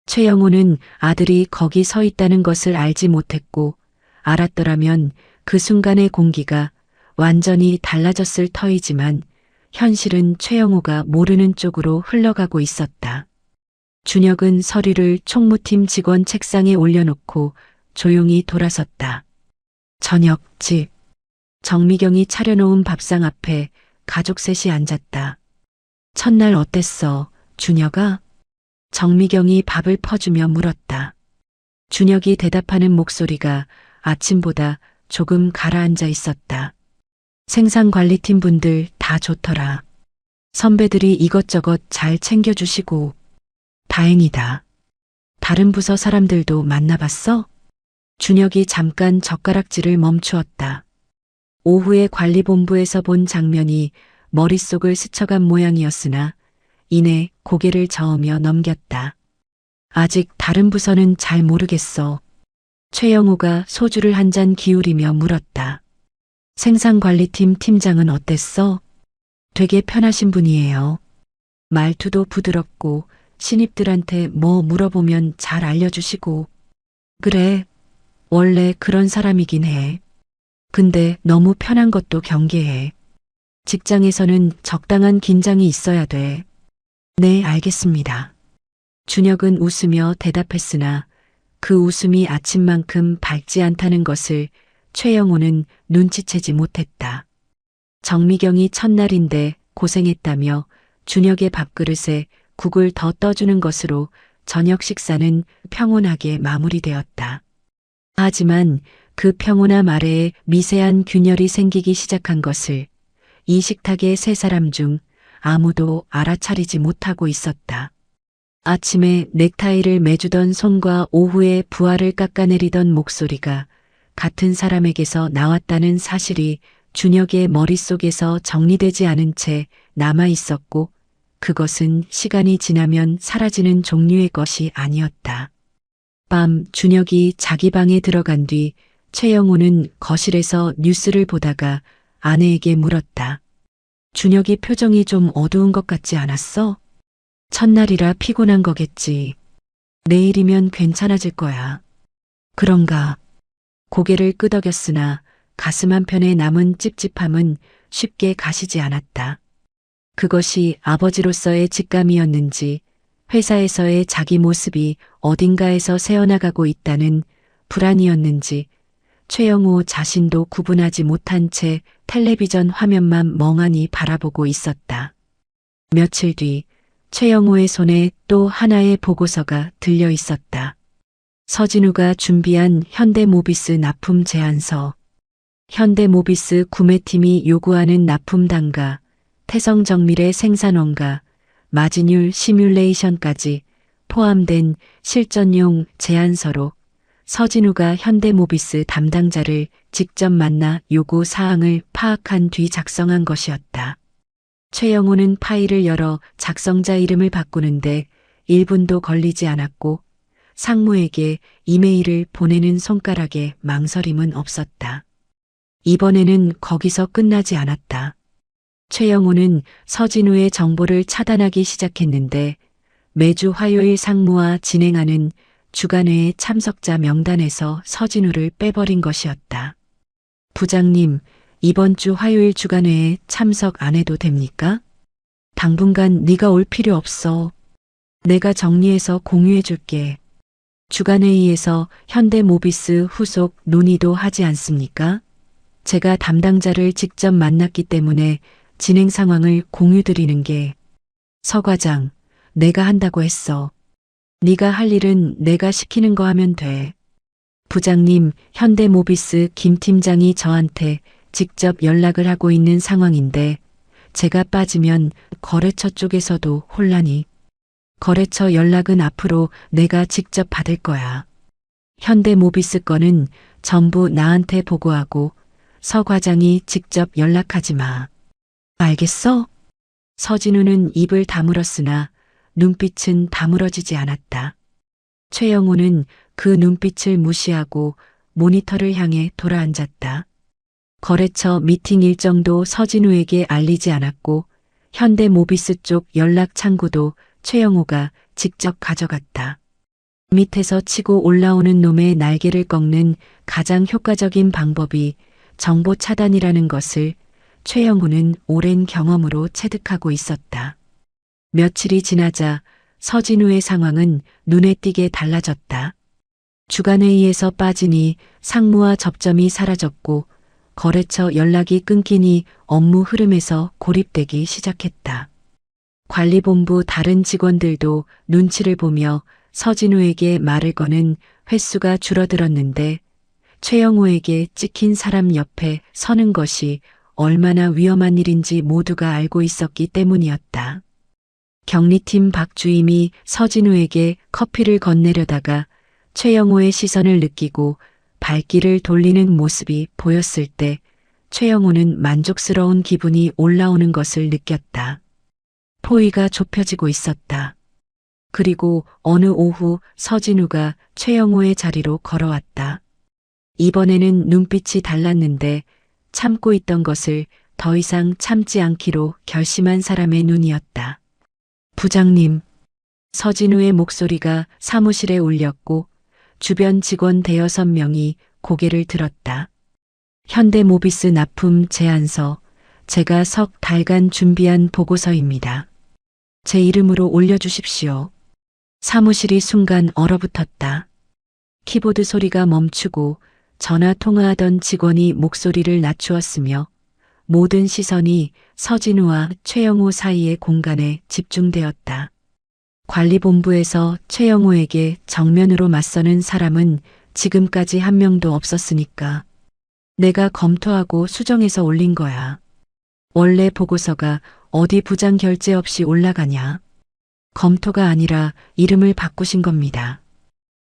최영호는 아들이 거기 서 있다는 것을 알지 못했고 알았더라면 그 순간의 공기가 완전히 달라졌을 터이지만 현실은 최영호가 모르는 쪽으로 흘러가고 있었다. 준혁은 서류를 총무팀 직원 책상에 올려놓고 조용히 돌아섰다. 저녁 집. 정미경이 차려놓은 밥상 앞에 가족 셋이 앉았다. 첫날 어땠어, 준혁아? 정미경이 밥을 퍼주며 물었다. 준혁이 대답하는 목소리가 아침보다 조금 가라앉아 있었다. 생산관리팀 분들 다 좋더라. 선배들이 이것저것 잘 챙겨주시고. 다행이다. 다른 부서 사람들도 만나봤어? 준혁이 잠깐 젓가락질을 멈추었다. 오후에 관리본부에서 본 장면이 머릿속을 스쳐간 모양이었으나 이내 고개를 저으며 넘겼다. 아직 다른 부서는 잘 모르겠어. 최영호가 소주를 한 잔 기울이며 물었다. 생산관리팀 팀장은 어땠어? 되게 편하신 분이에요. 말투도 부드럽고 신입들한테 뭐 물어보면 잘 알려주시고. 그래, 원래 그런 사람이긴 해. 근데 너무 편한 것도 경계해. 직장에서는 적당한 긴장이 있어야 돼. 네, 알겠습니다. 준혁은 웃으며 대답했으나 그 웃음이 아침만큼 밝지 않다는 것을 최영호는 눈치채지 못했다. 정미경이 첫날인데 고생했다며 준혁의 밥그릇에 국을 더 떠주는 것으로 저녁 식사는 평온하게 마무리되었다. 하지만 그 평온함 아래에 미세한 균열이 생기기 시작한 것을 이 식탁의 세 사람 중 아무도 알아차리지 못하고 있었다. 아침에 넥타이를 매주던 손과 오후에 부하를 깎아내리던 목소리가 같은 사람에게서 나왔다는 사실이 준혁의 머릿속에서 정리되지 않은 채 남아 있었고, 그것은 시간이 지나면 사라지는 종류의 것이 아니었다. 밤 준혁이 자기 방에 들어간 뒤 최영호는 거실에서 뉴스를 보다가 아내에게 물었다. 준혁이 표정이 좀 어두운 것 같지 않았어? 첫날이라 피곤한 거겠지. 내일이면 괜찮아질 거야. 그런가? 고개를 끄덕였으나 가슴 한편에 남은 찝찝함은 쉽게 가시지 않았다. 그것이 아버지로서의 직감이었는지, 회사에서의 자기 모습이 어딘가에서 새어나가고 있다는 불안이었는지, 최영호 자신도 구분하지 못한 채 텔레비전 화면만 멍하니 바라보고 있었다. 며칠 뒤 최영호의 손에 또 하나의 보고서가 들려 있었다. 서진우가 준비한 현대모비스 납품 제안서. 현대모비스 구매팀이 요구하는 납품 단가, 태성정밀의 생산원가, 마진율 시뮬레이션까지 포함된 실전용 제안서로 서진우가 현대모비스 담당자를 직접 만나 요구 사항을 파악한 뒤 작성한 것이었다. 최영호는 파일을 열어 작성자 이름을 바꾸는데 1분도 걸리지 않았고, 상무에게 이메일을 보내는 손가락에 망설임은 없었다. 이번에는 거기서 끝나지 않았다. 최영호는 서진우의 정보를 차단하기 시작했는데, 매주 화요일 상무와 진행하는 주간회의 참석자 명단에서 서진우를 빼버린 것이었다. 부장님, 이번 주 화요일 주간회에 참석 안 해도 됩니까? 당분간 네가 올 필요 없어. 내가 정리해서 공유해 줄게. 주간회의에서 현대모비스 후속 논의도 하지 않습니까? 제가 담당자를 직접 만났기 때문에 진행 상황을 공유드리는 게. 서 과장, 내가 한다고 했어. 네가 할 일은 내가 시키는 거 하면 돼. 부장님, 현대모비스 김 팀장이 저한테 직접 연락을 하고 있는 상황인데, 제가 빠지면 거래처 쪽에서도 혼란이. 거래처 연락은 앞으로 내가 직접 받을 거야. 현대모비스 건은 전부 나한테 보고하고 서 과장이 직접 연락하지 마. 알겠어? 서진우는 입을 다물었으나 눈빛은 다물어지지 않았다. 최영호는 그 눈빛을 무시하고 모니터를 향해 돌아앉았다. 거래처 미팅 일정도 서진우에게 알리지 않았고, 현대모비스 쪽 연락 창구도 최영호가 직접 가져갔다. 밑에서 치고 올라오는 놈의 날개를 꺾는 가장 효과적인 방법이 정보 차단이라는 것을 최영호는 오랜 경험으로 체득하고 있었다. 며칠이 지나자 서진우의 상황은 눈에 띄게 달라졌다. 주간회의에서 빠지니 상무와 접점이 사라졌고, 거래처 연락이 끊기니 업무 흐름에서 고립되기 시작했다. 관리본부 다른 직원들도 눈치를 보며 서진우에게 말을 거는 횟수가 줄어들었는데, 최영호에게 찍힌 사람 옆에 서는 것이 얼마나 위험한 일인지 모두가 알고 있었기 때문이었다. 격리팀 박주임이 서진우에게 커피를 건네려다가 최영호의 시선을 느끼고 발길을 돌리는 모습이 보였을 때 최영호는 만족스러운 기분이 올라오는 것을 느꼈다. 포위가 좁혀지고 있었다. 그리고 어느 오후 서진우가 최영호의 자리로 걸어왔다. 이번에는 눈빛이 달랐는데 참고 있던 것을 더 이상 참지 않기로 결심한 사람의 눈이었다. 부장님. 서진우의 목소리가 사무실에 울렸고 주변 직원 대여섯 명이 고개를 들었다. 현대모비스 납품 제안서, 제가 석 달간 준비한 보고서입니다. 제 이름으로 올려주십시오. 사무실이 순간 얼어붙었다. 키보드 소리가 멈추고 전화 통화하던 직원이 목소리를 낮추었으며 모든 시선이 서진우와 최영호 사이의 공간에 집중되었다. 관리본부에서 최영호에게 정면으로 맞서는 사람은 지금까지 한 명도 없었으니까. 내가 검토하고 수정해서 올린 거야. 원래 보고서가 어디 부장 결제 없이 올라가냐. 검토가 아니라 이름을 바꾸신 겁니다.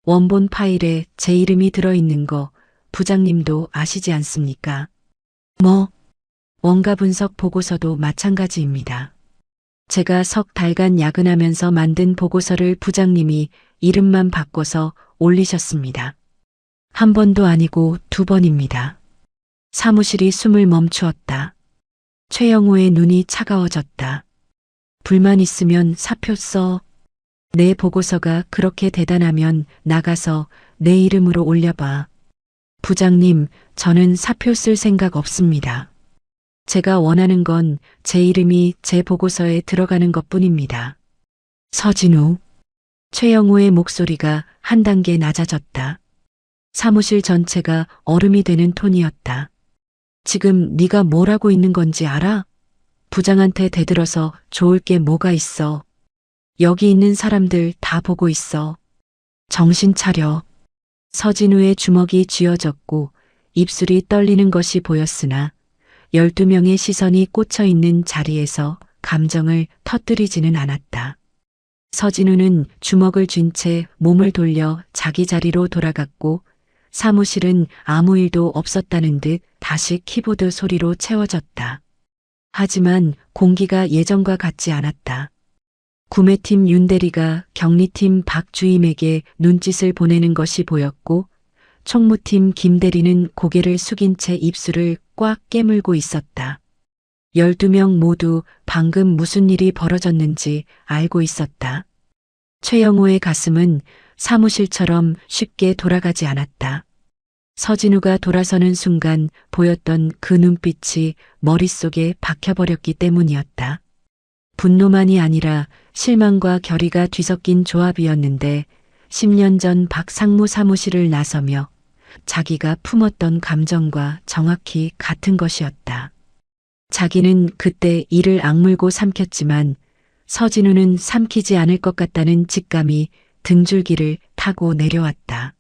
원본 파일에 제 이름이 들어있는 거 부장님도 아시지 않습니까? 뭐, 원가 분석 보고서도 마찬가지입니다. 제가 석 달간 야근하면서 만든 보고서를 부장님이 이름만 바꿔서 올리셨습니다. 한 번도 아니고 두 번입니다. 사무실이 숨을 멈추었다. 최영호의 눈이 차가워졌다. 불만 있으면 사표 써. 내 보고서가 그렇게 대단하면 나가서 내 이름으로 올려봐. 부장님, 저는 사표 쓸 생각 없습니다. 제가 원하는 건 제 이름이 제 보고서에 들어가는 것뿐입니다. 서진우. 최영호의 목소리가 한 단계 낮아졌다. 사무실 전체가 얼음이 되는 톤이었다. 지금 네가 뭘 하고 있는 건지 알아? 부장한테 대들어서 좋을 게 뭐가 있어. 여기 있는 사람들 다 보고 있어. 정신 차려. 서진우의 주먹이 쥐어졌고 입술이 떨리는 것이 보였으나 12명의 시선이 꽂혀 있는 자리에서 감정을 터뜨리지는 않았다. 서진우는 주먹을 쥔 채 몸을 돌려 자기 자리로 돌아갔고 사무실은 아무 일도 없었다는 듯 다시 키보드 소리로 채워졌다. 하지만 공기가 예전과 같지 않았다. 구매팀 윤대리가 격리팀 박주임에게 눈짓을 보내는 것이 보였고 총무팀 김대리는 고개를 숙인 채 입술을 꽉 깨물고 있었다. 12명 모두 방금 무슨 일이 벌어졌는지 알고 있었다. 최영호의 가슴은 사무실처럼 쉽게 돌아가지 않았다. 서진우가 돌아서는 순간 보였던 그 눈빛이 머릿속에 박혀버렸기 때문이었다. 분노만이 아니라 실망과 결의가 뒤섞인 조합이었는데 10년 전 박 상무 사무실을 나서며 자기가 품었던 감정과 정확히 같은 것이었다. 자기는 그때 이를 악물고 삼켰지만 서진우는 삼키지 않을 것 같다는 직감이 등줄기를 타고 내려왔다.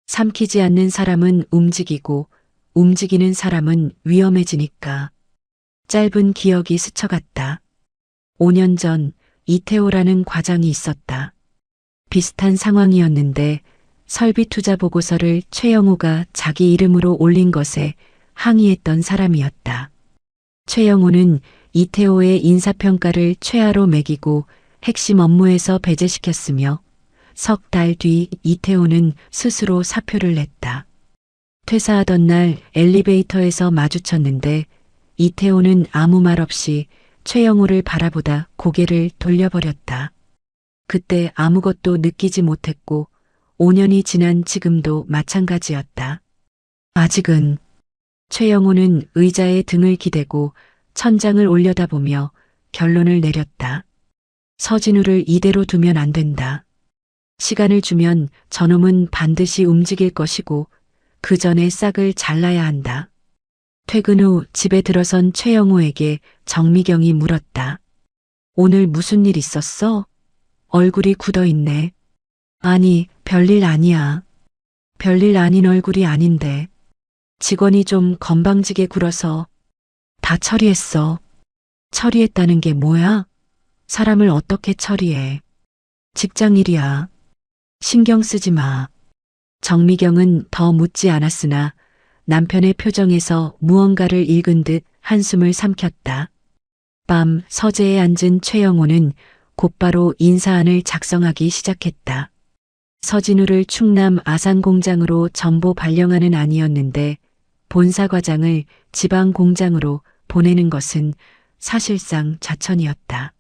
삼키지 않는 사람은 움직이고 움직이는 사람은 위험해지니까. 짧은 기억이 스쳐갔다. 5년 전 이태호라는 과장이 있었다. 비슷한 상황이었는데 설비 투자 보고서를 최영호가 자기 이름으로 올린 것에 항의했던 사람이었다. 최영호는 이태호의 인사평가를 최하로 매기고 핵심 업무에서 배제시켰으며 석 달 뒤 이태호는 스스로 사표를 냈다. 퇴사하던 날 엘리베이터에서 마주쳤는데 이태호는 아무 말 없이 최영호를 바라보다 고개를 돌려버렸다. 그때 아무것도 느끼지 못했고 5년이 지난 지금도 마찬가지였다. 아직은. 최영호는 의자에 등을 기대고 천장을 올려다보며 결론을 내렸다. 서진우를 이대로 두면 안 된다. 시간을 주면 저놈은 반드시 움직일 것이고 그 전에 싹을 잘라야 한다. 퇴근 후 집에 들어선 최영호에게 정미경이 물었다. 오늘 무슨 일 있었어? 얼굴이 굳어있네. 아니, 별일 아니야. 별일 아닌 얼굴이 아닌데. 직원이 좀 건방지게 굴어서 다 처리했어. 처리했다는 게 뭐야? 사람을 어떻게 처리해? 직장 일이야. 신경 쓰지 마. 정미경은 더 묻지 않았으나 남편의 표정에서 무언가를 읽은 듯 한숨을 삼켰다. 밤 서재에 앉은 최영호는 곧바로 인사안을 작성하기 시작했다. 서진우를 충남 아산공장으로 전보 발령하는 안이었는데 본사 과장을 지방 공장으로 보내는 것은 사실상 자천이었다.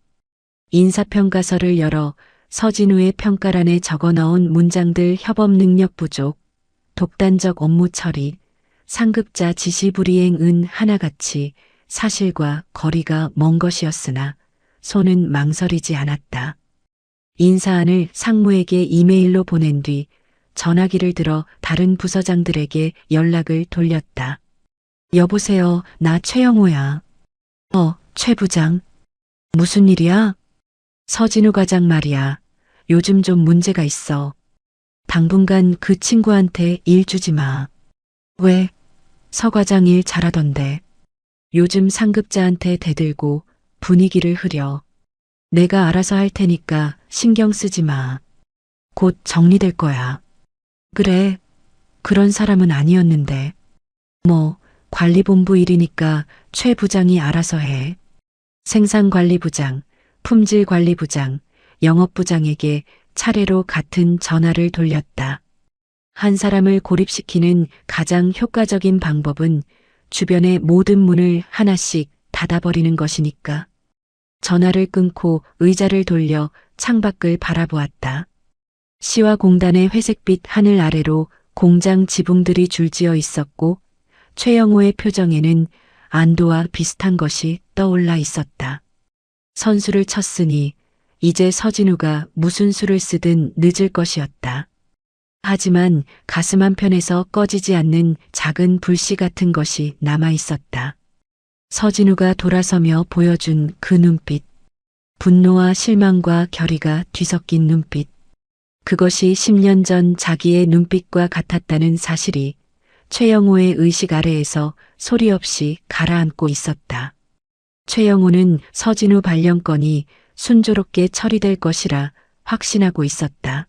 인사평가서를 열어 서진우의 평가란에 적어 넣은 문장들 협업 능력 부족, 독단적 업무 처리, 상급자 지시 불이행은 하나같이 사실과 거리가 먼 것이었으나 손은 망설이지 않았다. 인사안을 상무에게 이메일로 보낸 뒤 전화기를 들어 다른 부서장들에게 연락을 돌렸다. 여보세요, 나 최영호야. 최 부장. 무슨 일이야? 서진우 과장 말이야. 요즘 좀 문제가 있어. 당분간 그 친구한테 일 주지 마. 왜? 서 과장 일 잘하던데. 요즘 상급자한테 대들고 분위기를 흐려. 내가 알아서 할 테니까 신경 쓰지 마. 곧 정리될 거야. 그래, 그런 사람은 아니었는데. 뭐, 관리본부 일이니까 최 부장이 알아서 해. 생산관리부장, 품질관리부장, 영업부장에게 차례로 같은 전화를 돌렸다. 한 사람을 고립시키는 가장 효과적인 방법은 주변의 모든 문을 하나씩 닫아버리는 것이니까. 전화를 끊고 의자를 돌려 창밖을 바라보았다. 시와 공단의 회색빛 하늘 아래로 공장 지붕들이 줄지어 있었고 최영호의 표정에는 안도와 비슷한 것이 떠올라 있었다. 선수를 쳤으니 이제 서진우가 무슨 수를 쓰든 늦을 것이었다. 하지만 가슴 한편에서 꺼지지 않는 작은 불씨 같은 것이 남아 있었다. 서진우가 돌아서며 보여준 그 눈빛. 분노와 실망과 결의가 뒤섞인 눈빛. 그것이 10년 전 자기의 눈빛과 같았다는 사실이 최영호의 의식 아래에서 소리 없이 가라앉고 있었다. 최영호는 서진우 발령건이 순조롭게 처리될 것이라 확신하고 있었다.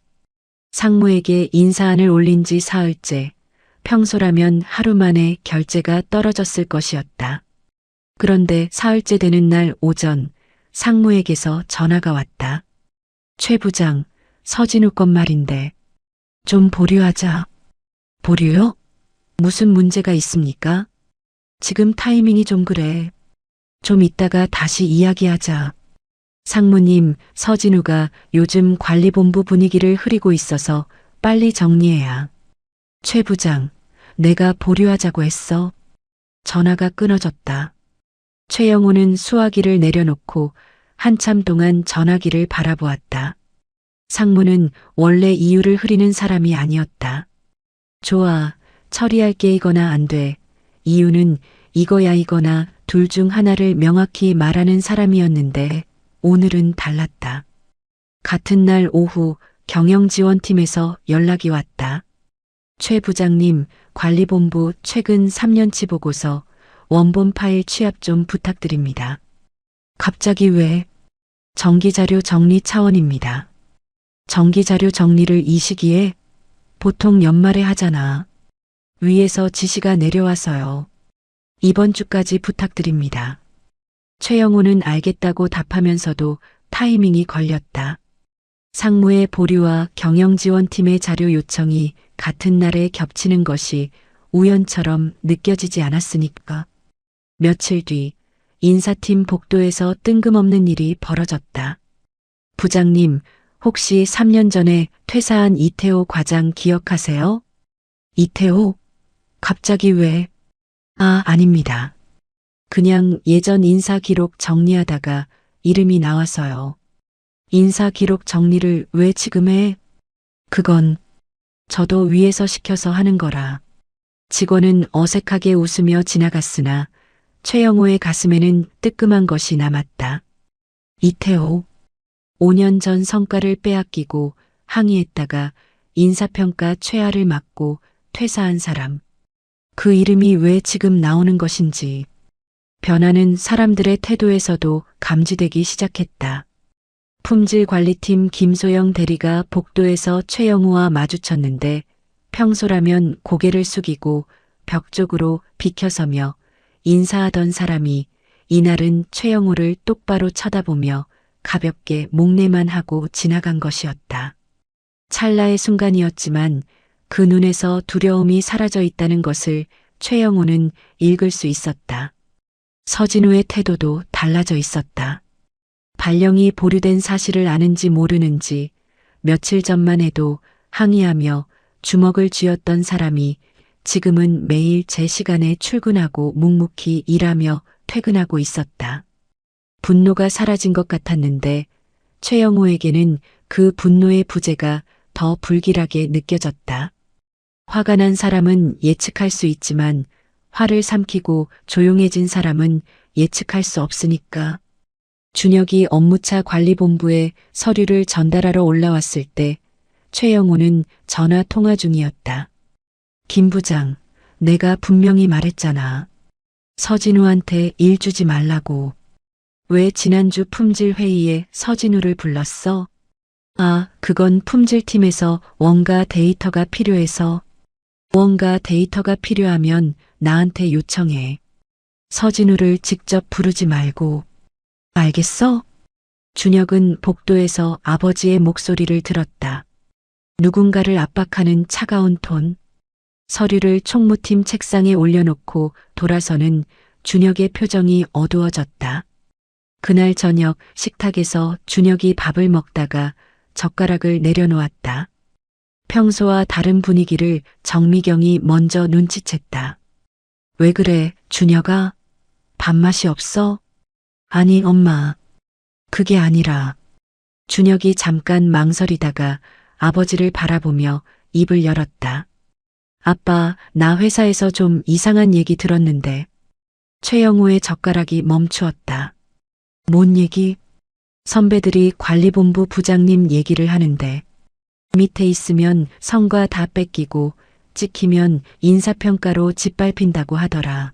상무에게 인사안을 올린 지 사흘째, 평소라면 하루 만에 결재가 떨어졌을 것이었다. 그런데 사흘째 되는 날 오전, 상무에게서 전화가 왔다. 최 부장, 서진우 건 말인데 좀 보류하자. 보류요? 무슨 문제가 있습니까? 지금 타이밍이 좀 그래. 좀 이따가 다시 이야기하자. 상무님, 서진우가 요즘 관리본부 분위기를 흐리고 있어서 빨리 정리해야. 최 부장, 내가 보류하자고 했어. 전화가 끊어졌다. 최영호는 수화기를 내려놓고 한참 동안 전화기를 바라보았다. 상무는 원래 이유를 흐리는 사람이 아니었다. 좋아, 처리할게 이거나 안 돼. 이유는 이거야 이거나 둘 중 하나를 명확히 말하는 사람이었는데 오늘은 달랐다. 같은 날 오후 경영지원팀에서 연락이 왔다. 최 부장님, 관리본부 최근 3년치 보고서 원본 파일 취합 좀 부탁드립니다. 갑자기 왜? 정기자료 정리 차원입니다. 정기자료 정리를 이 시기에? 보통 연말에 하잖아. 위에서 지시가 내려와서요. 이번 주까지 부탁드립니다. 최영호는 알겠다고 답하면서도 타이밍이 걸렸다. 상무의 보류와 경영지원팀의 자료 요청이 같은 날에 겹치는 것이 우연처럼 느껴지지 않았으니까. 며칠 뒤 인사팀 복도에서 뜬금없는 일이 벌어졌다. 부장님, 혹시 3년 전에 퇴사한 이태호 과장 기억하세요? 이태호? 갑자기 왜? 아닙니다. 그냥 예전 인사 기록 정리하다가 이름이 나와서요. 인사 기록 정리를 왜 지금 해? 그건 저도 위에서 시켜서 하는 거라. 직원은 어색하게 웃으며 지나갔으나 최영호의 가슴에는 뜨끔한 것이 남았다. 이태호. 5년 전 성과를 빼앗기고 항의했다가 인사평가 최하를 맞고 퇴사한 사람. 그 이름이 왜 지금 나오는 것인지. 변화는 사람들의 태도에서도 감지되기 시작했다. 품질관리팀 김소영 대리가 복도에서 최영우와 마주쳤는데 평소라면 고개를 숙이고 벽 쪽으로 비켜서며 인사하던 사람이 이날은 최영우를 똑바로 쳐다보며 가볍게 목례만 하고 지나간 것이었다. 찰나의 순간이었지만 그 눈에서 두려움이 사라져 있다는 것을 최영우는 읽을 수 있었다. 서진우의 태도도 달라져 있었다. 발령이 보류된 사실을 아는지 모르는지 며칠 전만 해도 항의하며 주먹을 쥐었던 사람이 지금은 매일 제 시간에 출근하고 묵묵히 일하며 퇴근하고 있었다. 분노가 사라진 것 같았는데 최영호에게는 그 분노의 부재가 더 불길하게 느껴졌다. 화가 난 사람은 예측할 수 있지만 화를 삼키고 조용해진 사람은 예측할 수 없으니까. 준혁이 업무차 관리본부에 서류를 전달하러 올라왔을 때 최영호는 전화 통화 중이었다. 김 부장, 내가 분명히 말했잖아. 서진우한테 일 주지 말라고. 왜 지난주 품질 회의에 서진우를 불렀어? 아, 그건 품질팀에서 뭔가 데이터가 필요해서. 뭔가 데이터가 필요하면 나한테 요청해. 서진우를 직접 부르지 말고. 알겠어? 준혁은 복도에서 아버지의 목소리를 들었다. 누군가를 압박하는 차가운 톤. 서류를 총무팀 책상에 올려놓고 돌아서는 준혁의 표정이 어두워졌다. 그날 저녁 식탁에서 준혁이 밥을 먹다가 젓가락을 내려놓았다. 평소와 다른 분위기를 정미경이 먼저 눈치챘다. 왜 그래, 준혁아? 밥맛이 없어? 아니, 엄마. 그게 아니라. 준혁이 잠깐 망설이다가 아버지를 바라보며 입을 열었다. 아빠, 나 회사에서 좀 이상한 얘기 들었는데. 최영우의 젓가락이 멈추었다. 뭔 얘기? 선배들이 관리본부 부장님 얘기를 하는데 밑에 있으면 성과 다 뺏기고 찍히면 인사평가로 짓밟힌다고 하더라.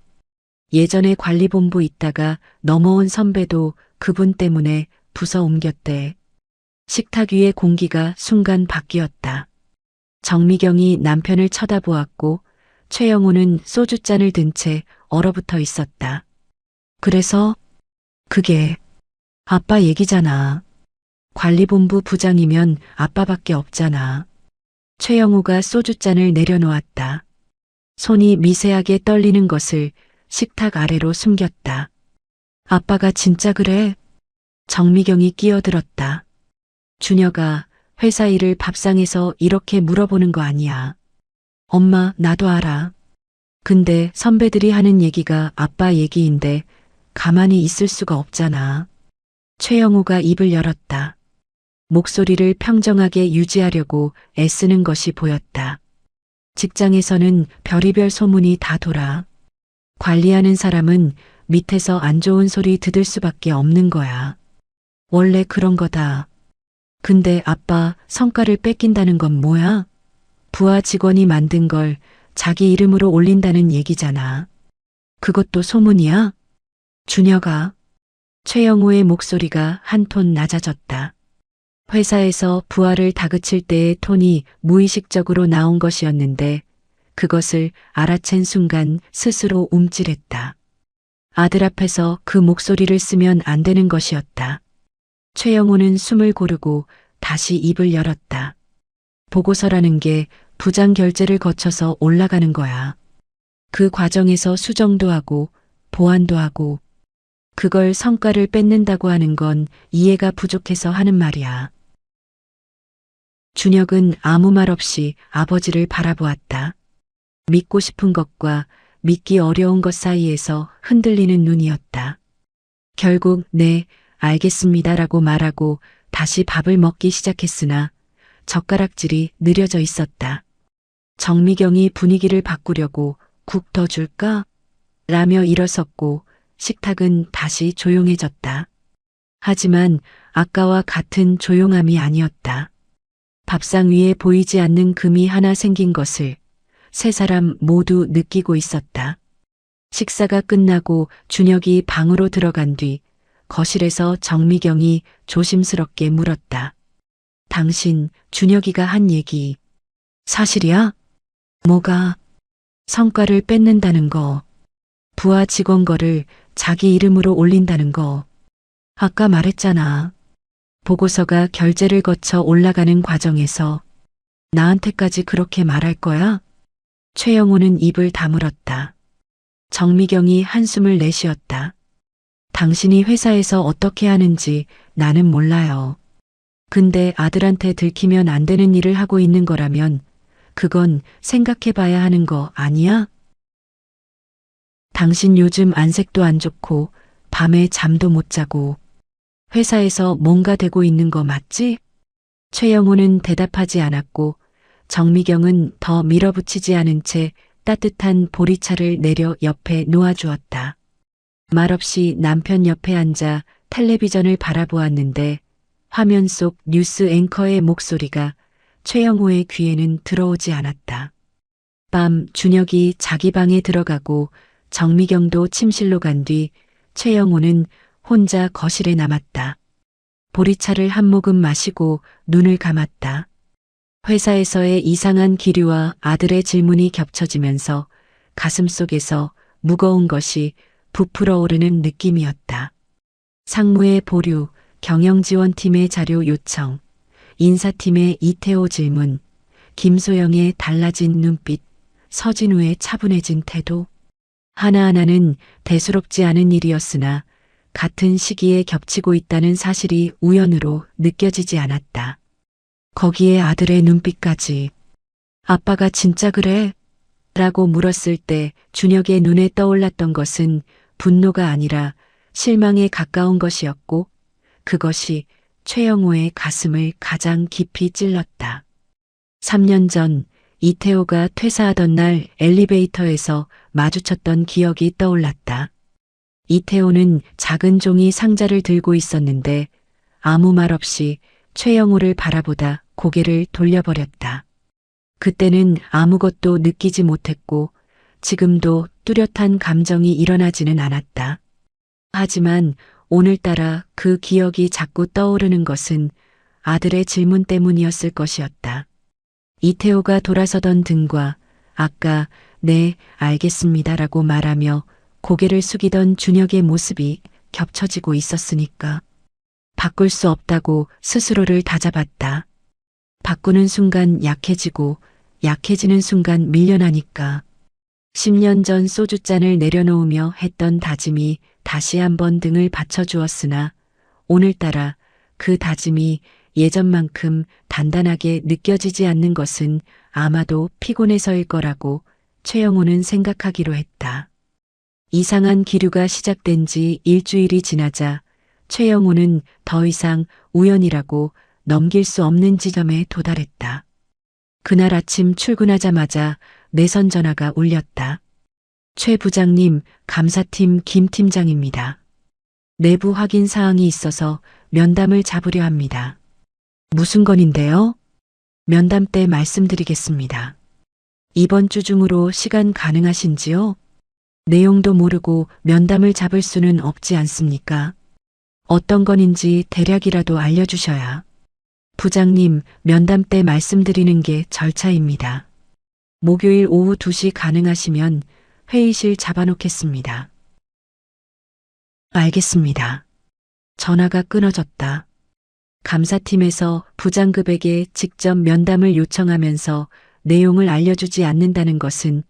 예전에 관리본부 있다가 넘어온 선배도 그분 때문에 부서 옮겼대. 식탁 위의 공기가 순간 바뀌었다. 정미경이 남편을 쳐다보았고 최영우는 소주잔을 든 채 얼어붙어 있었다. 그래서 그게 아빠 얘기잖아. 관리본부 부장이면 아빠밖에 없잖아. 최영우가 소주잔을 내려놓았다. 손이 미세하게 떨리는 것을 식탁 아래로 숨겼다. 아빠가 진짜 그래? 정미경이 끼어들었다. 준혁아, 회사 일을 밥상에서 이렇게 물어보는 거 아니야. 엄마, 나도 알아. 근데 선배들이 하는 얘기가 아빠 얘기인데 가만히 있을 수가 없잖아. 최영우가 입을 열었다. 목소리를 평정하게 유지하려고 애쓰는 것이 보였다. 직장에서는 별의별 소문이 다 돌아. 관리하는 사람은 밑에서 안 좋은 소리 들을 수밖에 없는 거야. 원래 그런 거다. 근데 아빠, 성과를 뺏긴다는 건 뭐야? 부하 직원이 만든 걸 자기 이름으로 올린다는 얘기잖아. 그것도 소문이야? 준혁아. 최영우의 목소리가 한 톤 낮아졌다. 회사에서 부하를 다그칠 때의 톤이 무의식적으로 나온 것이었는데 그것을 알아챈 순간 스스로 움찔했다. 아들 앞에서 그 목소리를 쓰면 안 되는 것이었다. 최영우는 숨을 고르고 다시 입을 열었다. 보고서라는 게 부장 결재를 거쳐서 올라가는 거야. 그 과정에서 수정도 하고 보완도 하고 그걸 성과를 뺏는다고 하는 건 이해가 부족해서 하는 말이야. 준혁은 아무 말 없이 아버지를 바라보았다. 믿고 싶은 것과 믿기 어려운 것 사이에서 흔들리는 눈이었다. 결국 네, 알겠습니다라고 말하고 다시 밥을 먹기 시작했으나 젓가락질이 느려져 있었다. 정미경이 분위기를 바꾸려고 국 더 줄까? 라며 일어섰고 식탁은 다시 조용해졌다. 하지만 아까와 같은 조용함이 아니었다. 밥상 위에 보이지 않는 금이 하나 생긴 것을 세 사람 모두 느끼고 있었다. 식사가 끝나고 준혁이 방으로 들어간 뒤 거실에서 정미경이 조심스럽게 물었다. 당신, 준혁이가 한 얘기 사실이야? 뭐가? 성과를 뺏는다는 거. 부하 직원 거를 자기 이름으로 올린다는 거. 아까 말했잖아. 보고서가 결재를 거쳐 올라가는 과정에서 나한테까지 그렇게 말할 거야? 최영우는 입을 다물었다. 정미경이 한숨을 내쉬었다. 당신이 회사에서 어떻게 하는지 나는 몰라요. 근데 아들한테 들키면 안 되는 일을 하고 있는 거라면 그건 생각해 봐야 하는 거 아니야? 당신 요즘 안색도 안 좋고 밤에 잠도 못 자고 회사에서 뭔가 되고 있는 거 맞지? 최영우는 대답하지 않았고 정미경은 더 밀어붙이지 않은 채 따뜻한 보리차를 내려 옆에 놓아주었다. 말없이 남편 옆에 앉아 텔레비전을 바라보았는데 화면 속 뉴스 앵커의 목소리가 최영우의 귀에는 들어오지 않았다. 밤 준혁이 자기 방에 들어가고 정미경도 침실로 간 뒤 최영우는 혼자 거실에 남았다. 보리차를 한 모금 마시고 눈을 감았다. 회사에서의 이상한 기류와 아들의 질문이 겹쳐지면서 가슴속에서 무거운 것이 부풀어 오르는 느낌이었다. 상무의 보류, 경영지원팀의 자료 요청, 인사팀의 이태호 질문, 김소영의 달라진 눈빛, 서진우의 차분해진 태도. 하나하나는 대수롭지 않은 일이었으나 같은 시기에 겹치고 있다는 사실이 우연으로 느껴지지 않았다. 거기에 아들의 눈빛까지. 아빠가 진짜 그래? 라고 물었을 때 준혁의 눈에 떠올랐던 것은 분노가 아니라 실망에 가까운 것이었고 그것이 최영호의 가슴을 가장 깊이 찔렀다. 3년 전 이태호가 퇴사하던 날 엘리베이터에서 마주쳤던 기억이 떠올랐다. 이태호는 작은 종이 상자를 들고 있었는데 아무 말 없이 최영호를 바라보다 고개를 돌려버렸다. 그때는 아무것도 느끼지 못했고 지금도 뚜렷한 감정이 일어나지는 않았다. 하지만 오늘따라 그 기억이 자꾸 떠오르는 것은 아들의 질문 때문이었을 것이었다. 이태호가 돌아서던 등과 아까 네, 알겠습니다라고 말하며 고개를 숙이던 준혁의 모습이 겹쳐지고 있었으니까. 바꿀 수 없다고 스스로를 다잡았다. 바꾸는 순간 약해지고 약해지는 순간 밀려나니까. 10년 전 소주잔을 내려놓으며 했던 다짐이 다시 한번 등을 받쳐주었으나 오늘따라 그 다짐이 예전만큼 단단하게 느껴지지 않는 것은 아마도 피곤해서일 거라고 최영호는 생각하기로 했다. 이상한 기류가 시작된 지 일주일이 지나자 최영호는 더 이상 우연이라고 넘길 수 없는 지점에 도달했다. 그날 아침 출근하자마자 내선 전화가 울렸다. 최 부장님, 감사팀 김 팀장입니다. 내부 확인 사항이 있어서 면담을 잡으려 합니다. 무슨 건인데요? 면담 때 말씀드리겠습니다. 이번 주 중으로 시간 가능하신지요? 내용도 모르고 면담을 잡을 수는 없지 않습니까? 어떤 건인지 대략이라도 알려주셔야. 부장님, 면담 때 말씀드리는 게 절차입니다. 목요일 오후 2시 가능하시면 회의실 잡아놓겠습니다. 알겠습니다. 전화가 끊어졌다. 감사팀에서 부장급에게 직접 면담을 요청하면서 내용을 알려주지 않는다는 것은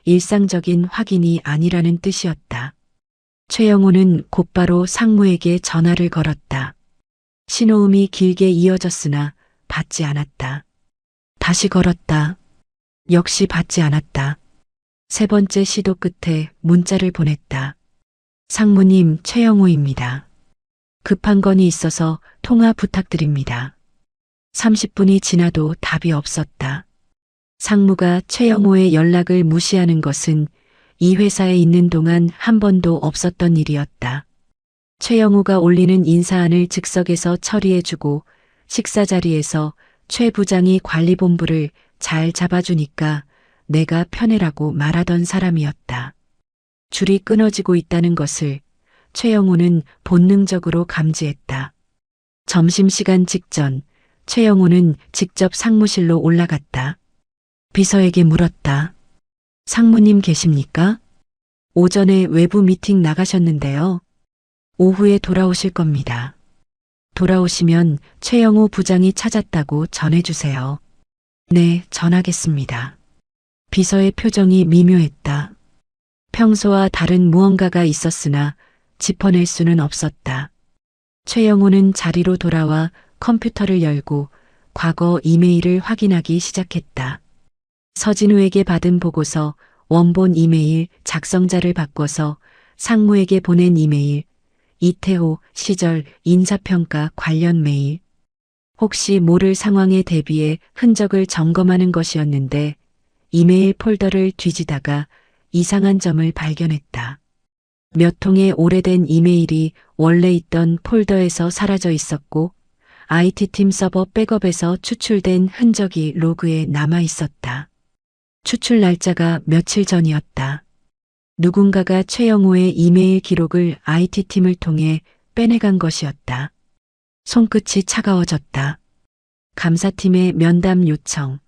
일상적인 확인이 아니라는 뜻이었다. 최영호는 곧바로 상무에게 전화를 걸었다. 신호음이 길게 이어졌으나 받지 않았다. 다시 걸었다. 역시 받지 않았다. 세 번째 시도 끝에 문자를 보냈다. 상무님, 최영호입니다. 급한 건이 있어서 통화 부탁드립니다. 30분이 지나도 답이 없었다. 상무가 최영호의 연락을 무시하는 것은 이 회사에 있는 동안 한 번도 없었던 일이었다. 최영호가 올리는 인사안을 즉석에서 처리해주고 식사 자리에서 최 부장이 관리본부를 잘 잡아주니까 내가 편해라고 말하던 사람이었다. 줄이 끊어지고 있다는 것을 최영호는 본능적으로 감지했다. 점심시간 직전 최영호는 직접 상무실로 올라갔다. 비서에게 물었다. 상무님 계십니까? 오전에 외부 미팅 나가셨는데요. 오후에 돌아오실 겁니다. 돌아오시면 최영호 부장이 찾았다고 전해주세요. 네, 전하겠습니다. 비서의 표정이 미묘했다. 평소와 다른 무언가가 있었으나 짚어낼 수는 없었다. 최영호는 자리로 돌아와 컴퓨터를 열고 과거 이메일을 확인하기 시작했다. 서진우에게 받은 보고서, 원본 이메일, 작성자를 바꿔서 상무에게 보낸 이메일, 이태호 시절 인사평가 관련 메일. 혹시 모를 상황에 대비해 흔적을 점검하는 것이었는데 이메일 폴더를 뒤지다가 이상한 점을 발견했다. 몇 통의 오래된 이메일이 원래 있던 폴더에서 사라져 있었고 IT팀 서버 백업에서 추출된 흔적이 로그에 남아 있었다. 추출 날짜가 며칠 전이었다. 누군가가 최영호의 이메일 기록을 IT팀을 통해 빼내간 것이었다. 손끝이 차가워졌다. 감사팀의 면담 요청,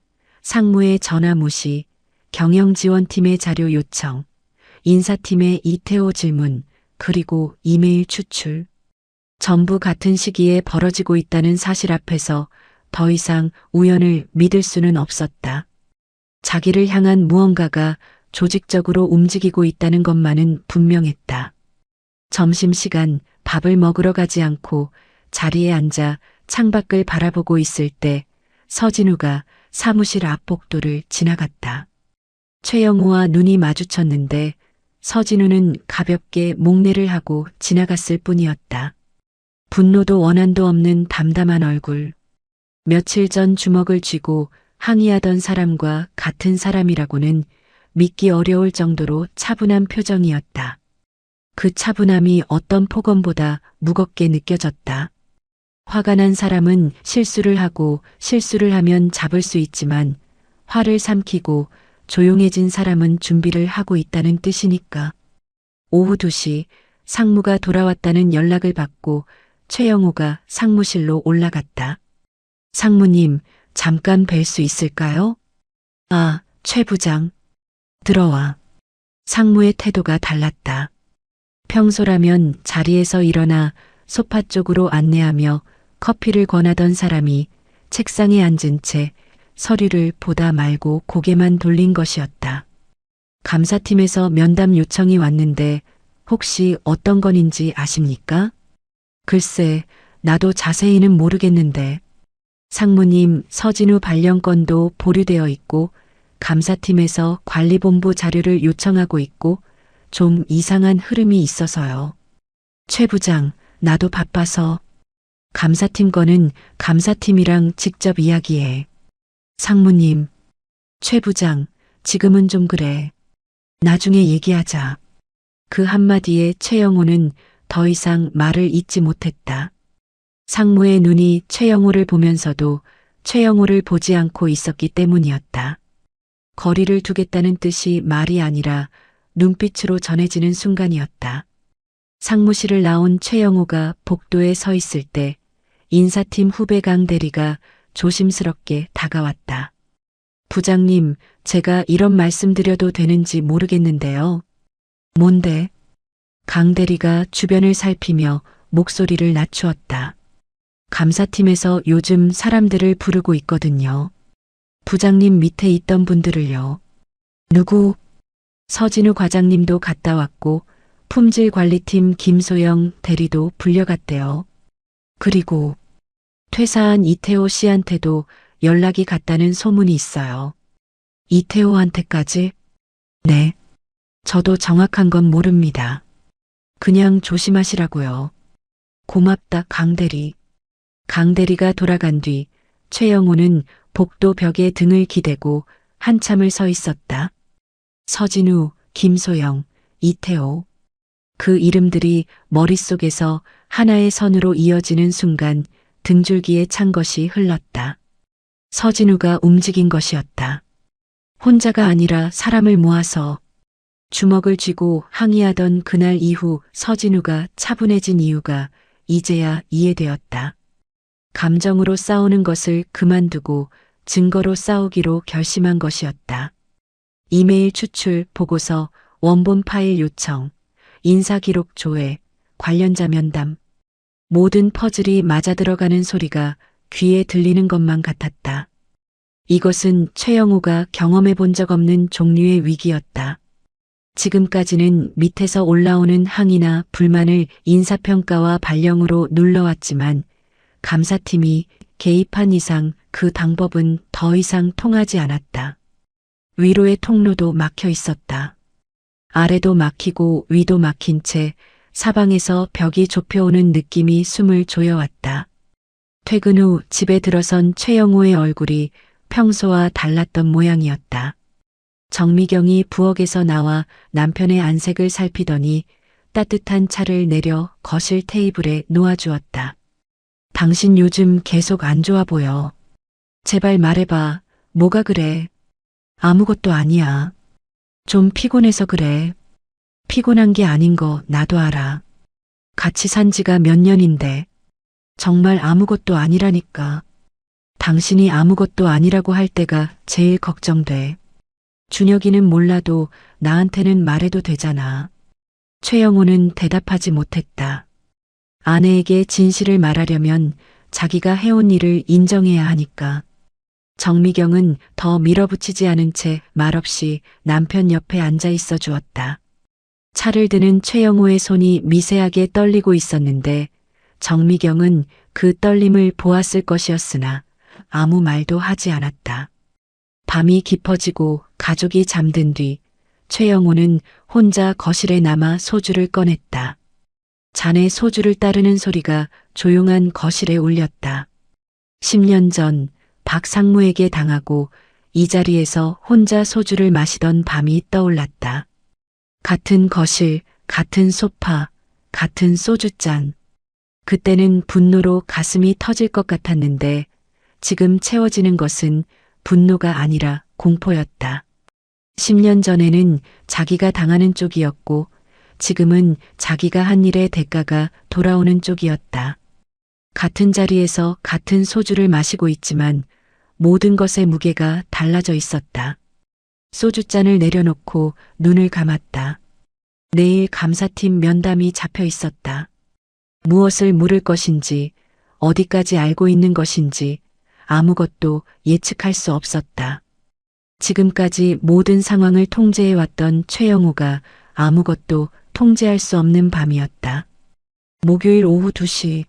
상무의 전화 무시, 경영지원팀의 자료 요청, 인사팀의 이태호 질문, 그리고 이메일 추출. 전부 같은 시기에 벌어지고 있다는 사실 앞에서 더 이상 우연을 믿을 수는 없었다. 자기를 향한 무언가가 조직적으로 움직이고 있다는 것만은 분명했다. 점심시간 밥을 먹으러 가지 않고 자리에 앉아 창밖을 바라보고 있을 때 서진우가 사무실 앞 복도를 지나갔다. 최영우와 눈이 마주쳤는데 서진우는 가볍게 목례를 하고 지나갔을 뿐이었다. 분노도 원한도 없는 담담한 얼굴. 며칠 전 주먹을 쥐고 항의하던 사람과 같은 사람이라고는 믿기 어려울 정도로 차분한 표정이었다. 그 차분함이 어떤 폭언보다 무겁게 느껴졌다. 화가 난 사람은 실수를 하고 실수를 하면 잡을 수 있지만 화를 삼키고 조용해진 사람은 준비를 하고 있다는 뜻이니까. 오후 2시 상무가 돌아왔다는 연락을 받고 최영우가 상무실로 올라갔다. 상무님, 잠깐 뵐 수 있을까요? 아, 최 부장. 들어와. 상무의 태도가 달랐다. 평소라면 자리에서 일어나 소파 쪽으로 안내하며 커피를 권하던 사람이 책상에 앉은 채 서류를 보다 말고 고개만 돌린 것이었다. 감사팀에서 면담 요청이 왔는데 혹시 어떤 건인지 아십니까? 글쎄, 나도 자세히는 모르겠는데. 상무님, 서진우 발령건도 보류되어 있고 감사팀에서 관리본부 자료를 요청하고 있고 좀 이상한 흐름이 있어서요. 최 부장, 나도 바빠서. 감사팀 거는 감사팀이랑 직접 이야기해. 상무님, 최 부장, 지금은 좀 그래. 나중에 얘기하자. 그 한마디에 최영우는 더 이상 말을 잇지 못했다. 상무의 눈이 최영우를 보면서도 최영우를 보지 않고 있었기 때문이었다. 거리를 두겠다는 뜻이 말이 아니라 눈빛으로 전해지는 순간이었다. 상무실을 나온 최영우가 복도에 서 있을 때 인사팀 후배 강 대리가 조심스럽게 다가왔다. 부장님, 제가 이런 말씀 드려도 되는지 모르겠는데요. 뭔데? 강 대리가 주변을 살피며 목소리를 낮추었다. 감사팀에서 요즘 사람들을 부르고 있거든요. 부장님 밑에 있던 분들을요. 누구? 서진우 과장님도 갔다 왔고 품질관리팀 김소영 대리도 불려갔대요. 그리고 퇴사한 이태호 씨한테도 연락이 갔다는 소문이 있어요. 이태호한테까지? 네. 저도 정확한 건 모릅니다. 그냥 조심하시라고요. 고맙다, 강 대리. 강 대리가 돌아간 뒤 최영우는 복도 벽에 등을 기대고 한참을 서 있었다. 서진우, 김소영, 이태호. 그 이름들이 머릿속에서 하나의 선으로 이어지는 순간 등줄기에 찬 것이 흘렀다. 서진우가 움직인 것이었다. 혼자가 아니라 사람을 모아서. 주먹을 쥐고 항의하던 그날 이후 서진우가 차분해진 이유가 이제야 이해되었다. 감정으로 싸우는 것을 그만두고 증거로 싸우기로 결심한 것이었다. 이메일 추출, 보고서, 원본 파일 요청, 인사기록 조회, 관련자 면담. 모든 퍼즐이 맞아들어가는 소리가 귀에 들리는 것만 같았다. 이것은 최영우가 경험해 본 적 없는 종류의 위기였다. 지금까지는 밑에서 올라오는 항의나 불만을 인사평가와 발령으로 눌러왔지만 감사팀이 개입한 이상 그 방법은 더 이상 통하지 않았다. 위로의 통로도 막혀 있었다. 아래도 막히고 위도 막힌 채 사방에서 벽이 좁혀오는 느낌이 숨을 조여왔다. 퇴근 후 집에 들어선 최영우의 얼굴이 평소와 달랐던 모양이었다. 정미경이 부엌에서 나와 남편의 안색을 살피더니 따뜻한 차를 내려 거실 테이블에 놓아주었다. 당신 요즘 계속 안 좋아 보여. 제발 말해봐. 뭐가 그래? 아무것도 아니야. 좀 피곤해서 그래. 피곤한 게 아닌 거 나도 알아. 같이 산 지가 몇 년인데. 정말 아무것도 아니라니까. 당신이 아무것도 아니라고 할 때가 제일 걱정돼. 준혁이는 몰라도 나한테는 말해도 되잖아. 최영호는 대답하지 못했다. 아내에게 진실을 말하려면 자기가 해온 일을 인정해야 하니까. 정미경은 더 밀어붙이지 않은 채 말없이 남편 옆에 앉아 있어 주었다. 차를 드는 최영호의 손이 미세하게 떨리고 있었는데 정미경은 그 떨림을 보았을 것이었으나 아무 말도 하지 않았다. 밤이 깊어지고 가족이 잠든 뒤 최영호는 혼자 거실에 남아 소주를 꺼냈다. 잔에 소주를 따르는 소리가 조용한 거실에 울렸다. 10년 전 박상무에게 당하고 이 자리에서 혼자 소주를 마시던 밤이 떠올랐다. 같은 거실, 같은 소파, 같은 소주잔. 그때는 분노로 가슴이 터질 것 같았는데 지금 채워지는 것은 분노가 아니라 공포였다. 10년 전에는 자기가 당하는 쪽이었고 지금은 자기가 한 일의 대가가 돌아오는 쪽이었다. 같은 자리에서 같은 소주를 마시고 있지만 모든 것의 무게가 달라져 있었다. 소주잔을 내려놓고 눈을 감았다. 내일 감사팀 면담이 잡혀 있었다. 무엇을 물을 것인지, 어디까지 알고 있는 것인지 아무것도 예측할 수 없었다. 지금까지 모든 상황을 통제해왔던 최영호가 아무것도 통제할 수 없는 밤이었다. 목요일 오후 2시,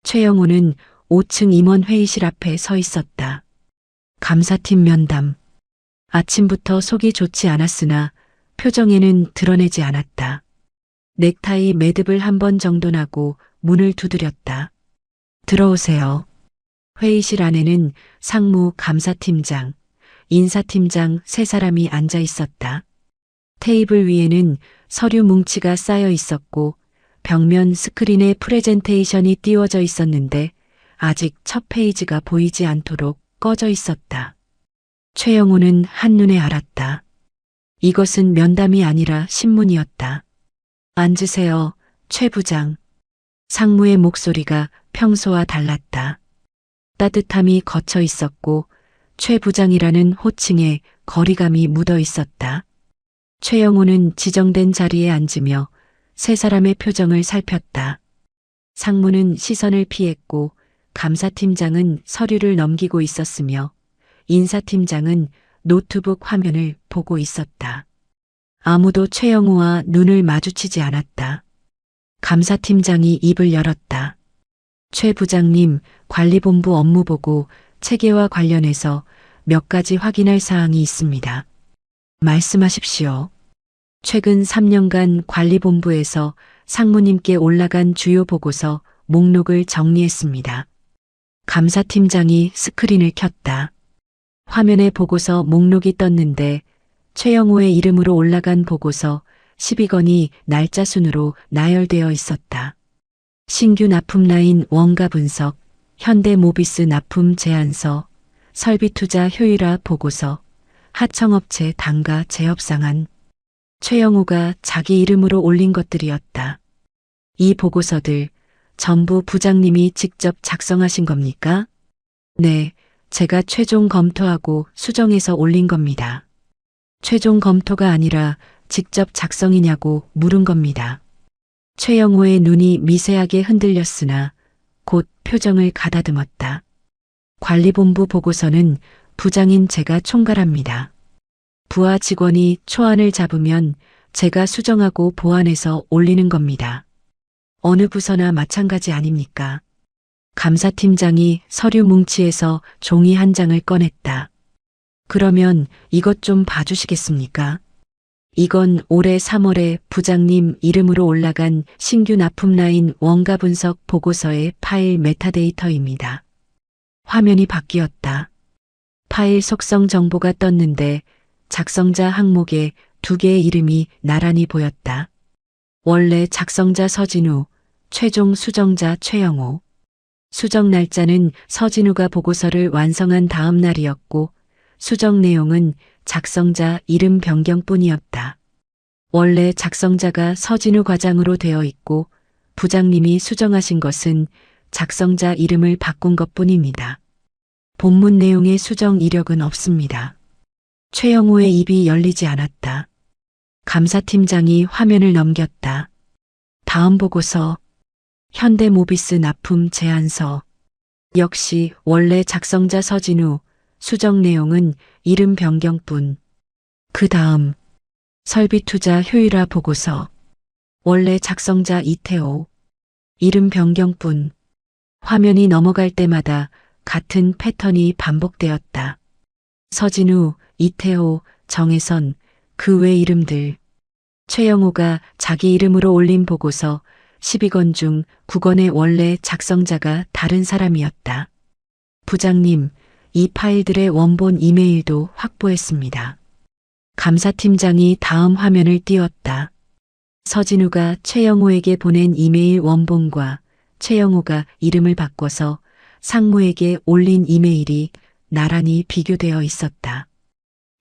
최영호는 5층 임원 회의실 앞에 서 있었다. 감사팀 면담. 아침부터 속이 좋지 않았으나 표정에는 드러내지 않았다. 넥타이 매듭을 한 번 정돈하고 문을 두드렸다. 들어오세요. 회의실 안에는 상무 감사팀장, 인사팀장 3사람이 앉아 있었다. 테이블 위에는 서류 뭉치가 쌓여 있었고 벽면 스크린에 프레젠테이션이 띄워져 있었는데 아직 첫 페이지가 보이지 않도록 꺼져 있었다. 최영호는 한눈에 알았다. 이것은 면담이 아니라 신문이었다. 앉으세요, 최 부장. 상무의 목소리가 평소와 달랐다. 따뜻함이 걷혀 있었고 최 부장이라는 호칭에 거리감이 묻어 있었다. 최영호는 지정된 자리에 앉으며 3사람의 표정을 살폈다. 상무는 시선을 피했고 감사팀장은 서류를 넘기고 있었으며 인사팀장은 노트북 화면을 보고 있었다. 아무도 최영호와 눈을 마주치지 않았다. 감사팀장이 입을 열었다. 최 부장님, 관리본부 업무보고 체계와 관련해서 몇 가지 확인할 사항이 있습니다. 말씀하십시오. 최근 3년간 관리본부에서 상무님께 올라간 주요 보고서 목록을 정리했습니다. 감사팀장이 스크린을 켰다. 화면에 보고서 목록이 떴는데 최영호의 이름으로 올라간 보고서 12건이 날짜 순으로 나열되어 있었다. 신규 납품 라인 원가 분석, 현대모비스 납품 제안서, 설비투자 효율화 보고서, 하청업체 단가 재협상안. 최영호가 자기 이름으로 올린 것들이었다. 이 보고서들 전부 부장님이 직접 작성하신 겁니까? 네, 제가 최종 검토하고 수정해서 올린 겁니다. 최종 검토가 아니라 직접 작성이냐고 물은 겁니다. 최영호의 눈이 미세하게 흔들렸으나 곧 표정을 가다듬었다. 관리본부 보고서는 부장인 제가 총괄합니다. 부하 직원이 초안을 잡으면 제가 수정하고 보완해서 올리는 겁니다. 어느 부서나 마찬가지 아닙니까? 감사팀장이 서류 뭉치에서 종이 한 장을 꺼냈다. 그러면 이것 좀 봐주시겠습니까? 이건 올해 3월에 부장님 이름으로 올라간 신규 납품 라인 원가 분석 보고서의 파일 메타데이터입니다. 화면이 바뀌었다. 파일 속성 정보가 떴는데 작성자 항목에 2개의 이름이 나란히 보였다. 원래 작성자 서진우, 최종 수정자 최영호. 수정 날짜는 서진우가 보고서를 완성한 다음 날이었고 수정 내용은 작성자 이름 변경뿐이었다. 원래 작성자가 서진우 과장으로 되어 있고 부장님이 수정하신 것은 작성자 이름을 바꾼 것뿐입니다. 본문 내용의 수정 이력은 없습니다. 최영호의 입이 열리지 않았다. 감사팀장이 화면을 넘겼다. 다음 보고서. 현대모비스 납품 제안서. 역시 원래 작성자 서진우, 수정 내용은 이름 변경뿐. 그 다음. 설비투자 효율화 보고서. 원래 작성자 이태호. 이름 변경뿐. 화면이 넘어갈 때마다 같은 패턴이 반복되었다. 서진우, 이태호, 정혜선, 그 외 이름들. 최영호가 자기 이름으로 올린 보고서 12건 중 9건의 원래 작성자가 다른 사람이었다. 부장님, 이 파일들의 원본 이메일도 확보했습니다. 감사팀장이 다음 화면을 띄웠다. 서진우가 최영호에게 보낸 이메일 원본과 최영호가 이름을 바꿔서 상무에게 올린 이메일이 나란히 비교되어 있었다.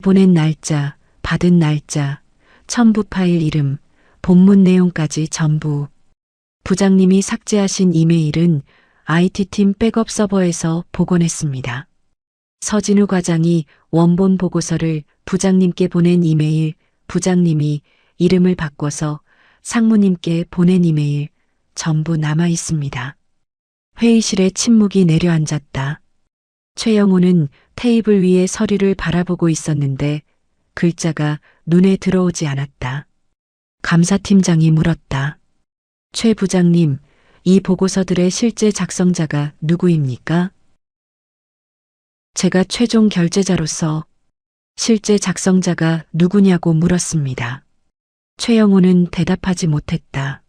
보낸 날짜, 받은 날짜, 첨부 파일 이름, 본문 내용까지 전부. 부장님이 삭제하신 이메일은 IT팀 백업 서버에서 복원했습니다. 서진우 과장이 원본 보고서를 부장님께 보낸 이메일, 부장님이 이름을 바꿔서 상무님께 보낸 이메일, 전부 남아 있습니다. 회의실에 침묵이 내려앉았다. 최영호는 테이블 위에 서류를 바라보고 있었는데 글자가 눈에 들어오지 않았다. 감사팀장이 물었다. 최 부장님, 이 보고서들의 실제 작성자가 누구입니까? 제가 최종 결제자로서 실제 작성자가 누구냐고 물었습니다. 최영호는 대답하지 못했다.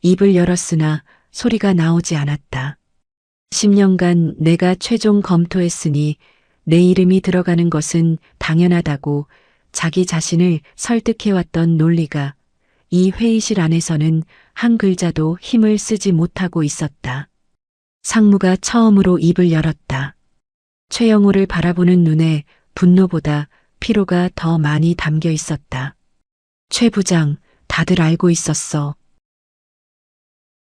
입을 열었으나 소리가 나오지 않았다. 10년간 내가 최종 검토했으니 내 이름이 들어가는 것은 당연하다고 자기 자신을 설득해왔던 논리가 이 회의실 안에서는 한 글자도 힘을 쓰지 못하고 있었다. 상무가 처음으로 입을 열었다. 최영호를 바라보는 눈에 분노보다 피로가 더 많이 담겨 있었다. 최 부장, 다들 알고 있었어.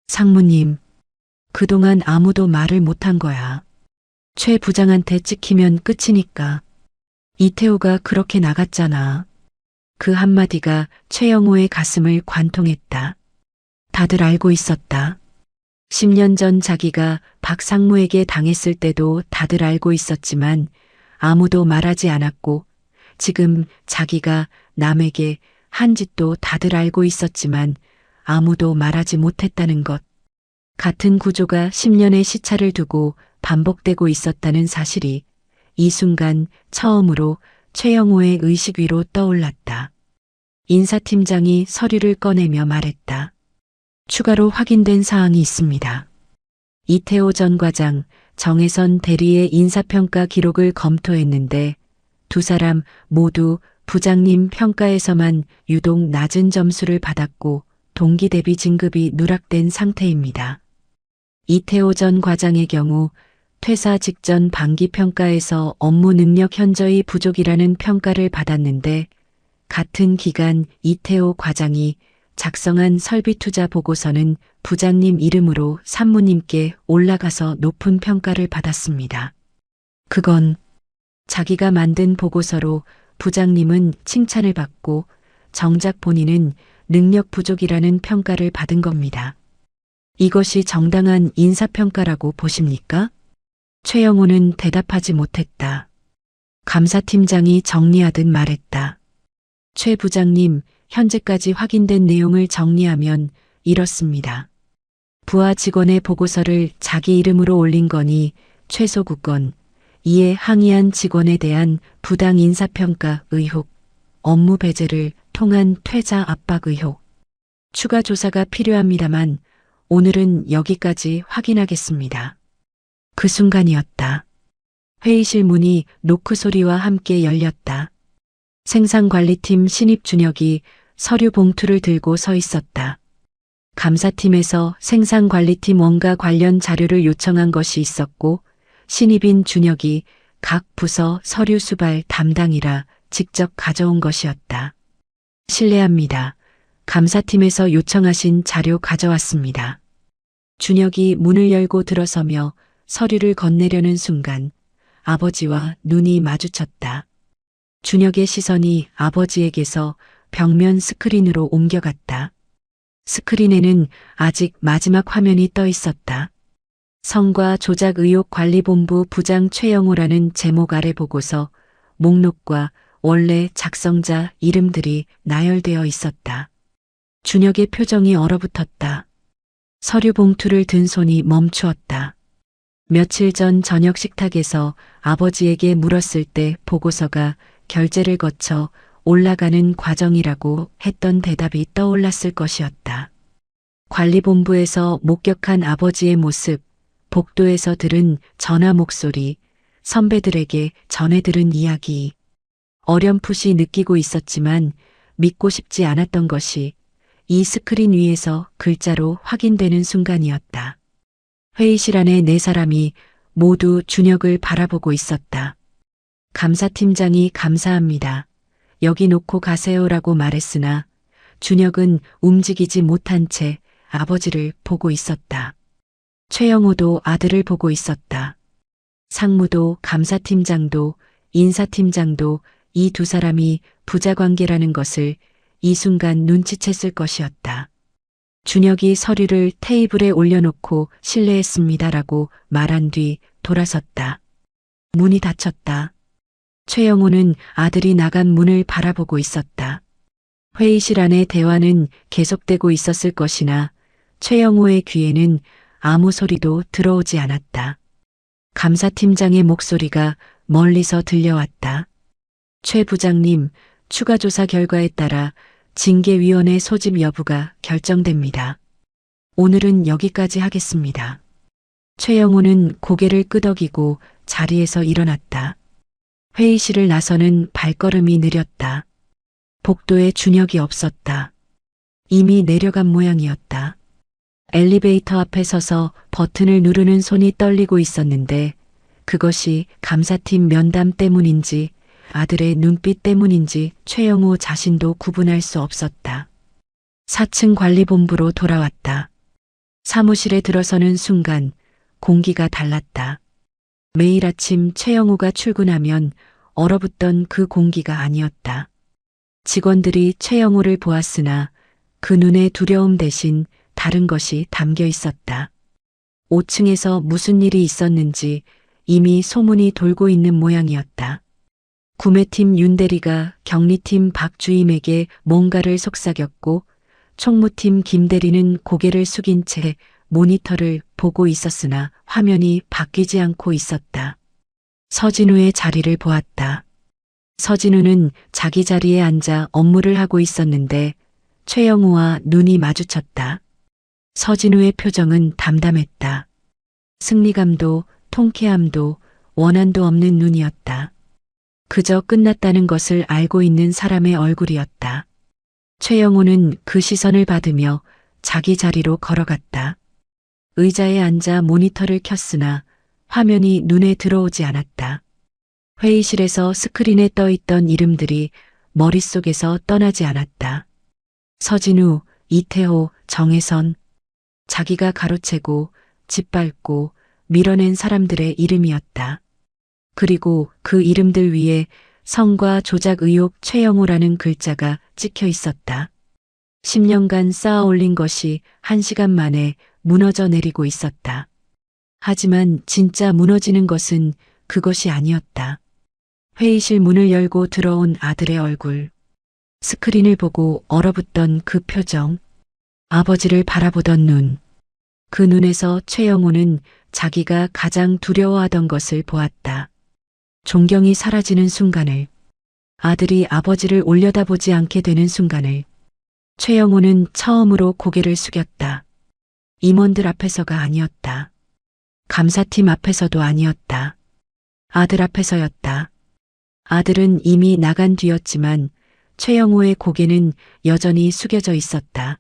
상무님, 그동안 아무도 말을 못한 거야. 최 부장한테 찍히면 끝이니까. 이태호가 그렇게 나갔잖아. 그 한마디가 최영호의 가슴을 관통했다. 다들 알고 있었다. 10년 전 자기가 박 상무에게 당했을 때도 다들 알고 있었지만 아무도 말하지 않았고 지금 자기가 남에게 한 짓도 다들 알고 있었지만 아무도 말하지 못했다는 것. 같은 구조가 10년의 시차를 두고 반복되고 있었다는 사실이 이 순간 처음으로 최영호의 의식 위로 떠올랐다. 인사팀장이 서류를 꺼내며 말했다. 추가로 확인된 사항이 있습니다. 이태호 전 과장, 정혜선 대리의 인사평가 기록을 검토했는데 두 사람 모두 부장님 평가에서만 유독 낮은 점수를 받았고 동기 대비 진급이 누락된 상태입니다. 이태호 전 과장의 경우 퇴사 직전 반기 평가에서 업무 능력 현저히 부족이라는 평가를 받았는데 같은 기간 이태호 과장이 작성한 설비투자 보고서는 부장님 이름으로 산무님께 올라가서 높은 평가를 받았습니다. 그건 자기가 만든 보고서로 부장님은 칭찬을 받고 정작 본인은 능력 부족이라는 평가를 받은 겁니다. 이것이 정당한 인사평가라고 보십니까? 최영호는 대답하지 못했다. 감사팀장이 정리하듯 말했다. 최 부장님, 현재까지 확인된 내용을 정리하면 이렇습니다. 부하 직원의 보고서를 자기 이름으로 올린 거니 최소 9건, 이에 항의한 직원에 대한 부당 인사평가 의혹, 업무 배제를 통한 퇴사 압박 의혹. 추가 조사가 필요합니다만 오늘은 여기까지 확인하겠습니다. 그 순간이었다. 회의실 문이 노크 소리와 함께 열렸다. 생산관리팀 신입 준혁이 서류 봉투를 들고 서 있었다. 감사팀에서 생산관리팀 원가 관련 자료를 요청한 것이 있었고 신입인 준혁이 각 부서 서류 수발 담당이라 직접 가져온 것이었다. 실례합니다. 감사팀에서 요청하신 자료 가져왔습니다. 준혁이 문을 열고 들어서며 서류를 건네려는 순간 아버지와 눈이 마주쳤다. 준혁의 시선이 아버지에게서 벽면 스크린으로 옮겨갔다. 스크린에는 아직 마지막 화면이 떠 있었다. 성과 조작 의혹 관리본부 부장 최영호라는 제목 아래 보고서 목록과 원래 작성자 이름들이 나열되어 있었다. 준혁의 표정이 얼어붙었다. 서류 봉투를 든 손이 멈추었다. 며칠 전 저녁 식탁에서 아버지에게 물었을 때 보고서가 결제를 거쳐 올라가는 과정이라고 했던 대답이 떠올랐을 것이었다. 관리본부에서 목격한 아버지의 모습, 복도에서 들은 전화 목소리, 선배들에게 전해 들은 이야기. 어렴풋이 느끼고 있었지만 믿고 싶지 않았던 것이 이 스크린 위에서 글자로 확인되는 순간이었다. 회의실 안에 네 사람이 모두 준혁을 바라보고 있었다. 감사팀장이 감사합니다. 여기 놓고 가세요라고 말했으나 준혁은 움직이지 못한 채 아버지를 보고 있었다. 최영호도 아들을 보고 있었다. 상무도 감사팀장도 인사팀장도 이 두 사람이 부자관계라는 것을 이 순간 눈치챘을 것이었다. 준혁이 서류를 테이블에 올려놓고 실례했습니다라고 말한 뒤 돌아섰다. 문이 닫혔다. 최영호는 아들이 나간 문을 바라보고 있었다. 회의실 안의 대화는 계속되고 있었을 것이나 최영호의 귀에는 아무 소리도 들어오지 않았다. 감사팀장의 목소리가 멀리서 들려왔다. 최 부장님, 추가 조사 결과에 따라 징계위원회 소집 여부가 결정됩니다. 오늘은 여기까지 하겠습니다. 최영호는 고개를 끄덕이고 자리에서 일어났다. 회의실을 나서는 발걸음이 느렸다. 복도에 준혁이 없었다. 이미 내려간 모양이었다. 엘리베이터 앞에 서서 버튼을 누르는 손이 떨리고 있었는데 그것이 감사팀 면담 때문인지 아들의 눈빛 때문인지 최영호 자신도 구분할 수 없었다. 4층 관리본부로 돌아왔다. 사무실에 들어서는 순간 공기가 달랐다. 매일 아침 최영호가 출근하면 얼어붙던 그 공기가 아니었다. 직원들이 최영호를 보았으나 그 눈에 두려움 대신 다른 것이 담겨 있었다. 5층에서 무슨 일이 있었는지 이미 소문이 돌고 있는 모양이었다. 구매팀 윤대리가 격리팀 박주임에게 뭔가를 속삭였고 총무팀 김대리는 고개를 숙인 채 모니터를 보고 있었으나 화면이 바뀌지 않고 있었다. 서진우의 자리를 보았다. 서진우는 자기 자리에 앉아 업무를 하고 있었는데 최영우와 눈이 마주쳤다. 서진우의 표정은 담담했다. 승리감도 통쾌함도 원한도 없는 눈이었다. 그저 끝났다는 것을 알고 있는 사람의 얼굴이었다. 최영호는 그 시선을 받으며 자기 자리로 걸어갔다. 의자에 앉아 모니터를 켰으나 화면이 눈에 들어오지 않았다. 회의실에서 스크린에 떠있던 이름들이 머릿속에서 떠나지 않았다. 서진우, 이태호, 정혜선, 자기가 가로채고 짓밟고 밀어낸 사람들의 이름이었다. 그리고 그 이름들 위에 성과 조작 의혹 최영호라는 글자가 찍혀 있었다. 10년간 쌓아 올린 것이 1시간 만에 무너져 내리고 있었다. 하지만 진짜 무너지는 것은 그것이 아니었다. 회의실 문을 열고 들어온 아들의 얼굴. 스크린을 보고 얼어붙던 그 표정. 아버지를 바라보던 눈. 그 눈에서 최영호는 자기가 가장 두려워하던 것을 보았다. 존경이 사라지는 순간을. 아들이 아버지를 올려다보지 않게 되는 순간을. 최영호는 처음으로 고개를 숙였다. 임원들 앞에서가 아니었다. 감사팀 앞에서도 아니었다. 아들 앞에서였다. 아들은 이미 나간 뒤였지만 최영호의 고개는 여전히 숙여져 있었다.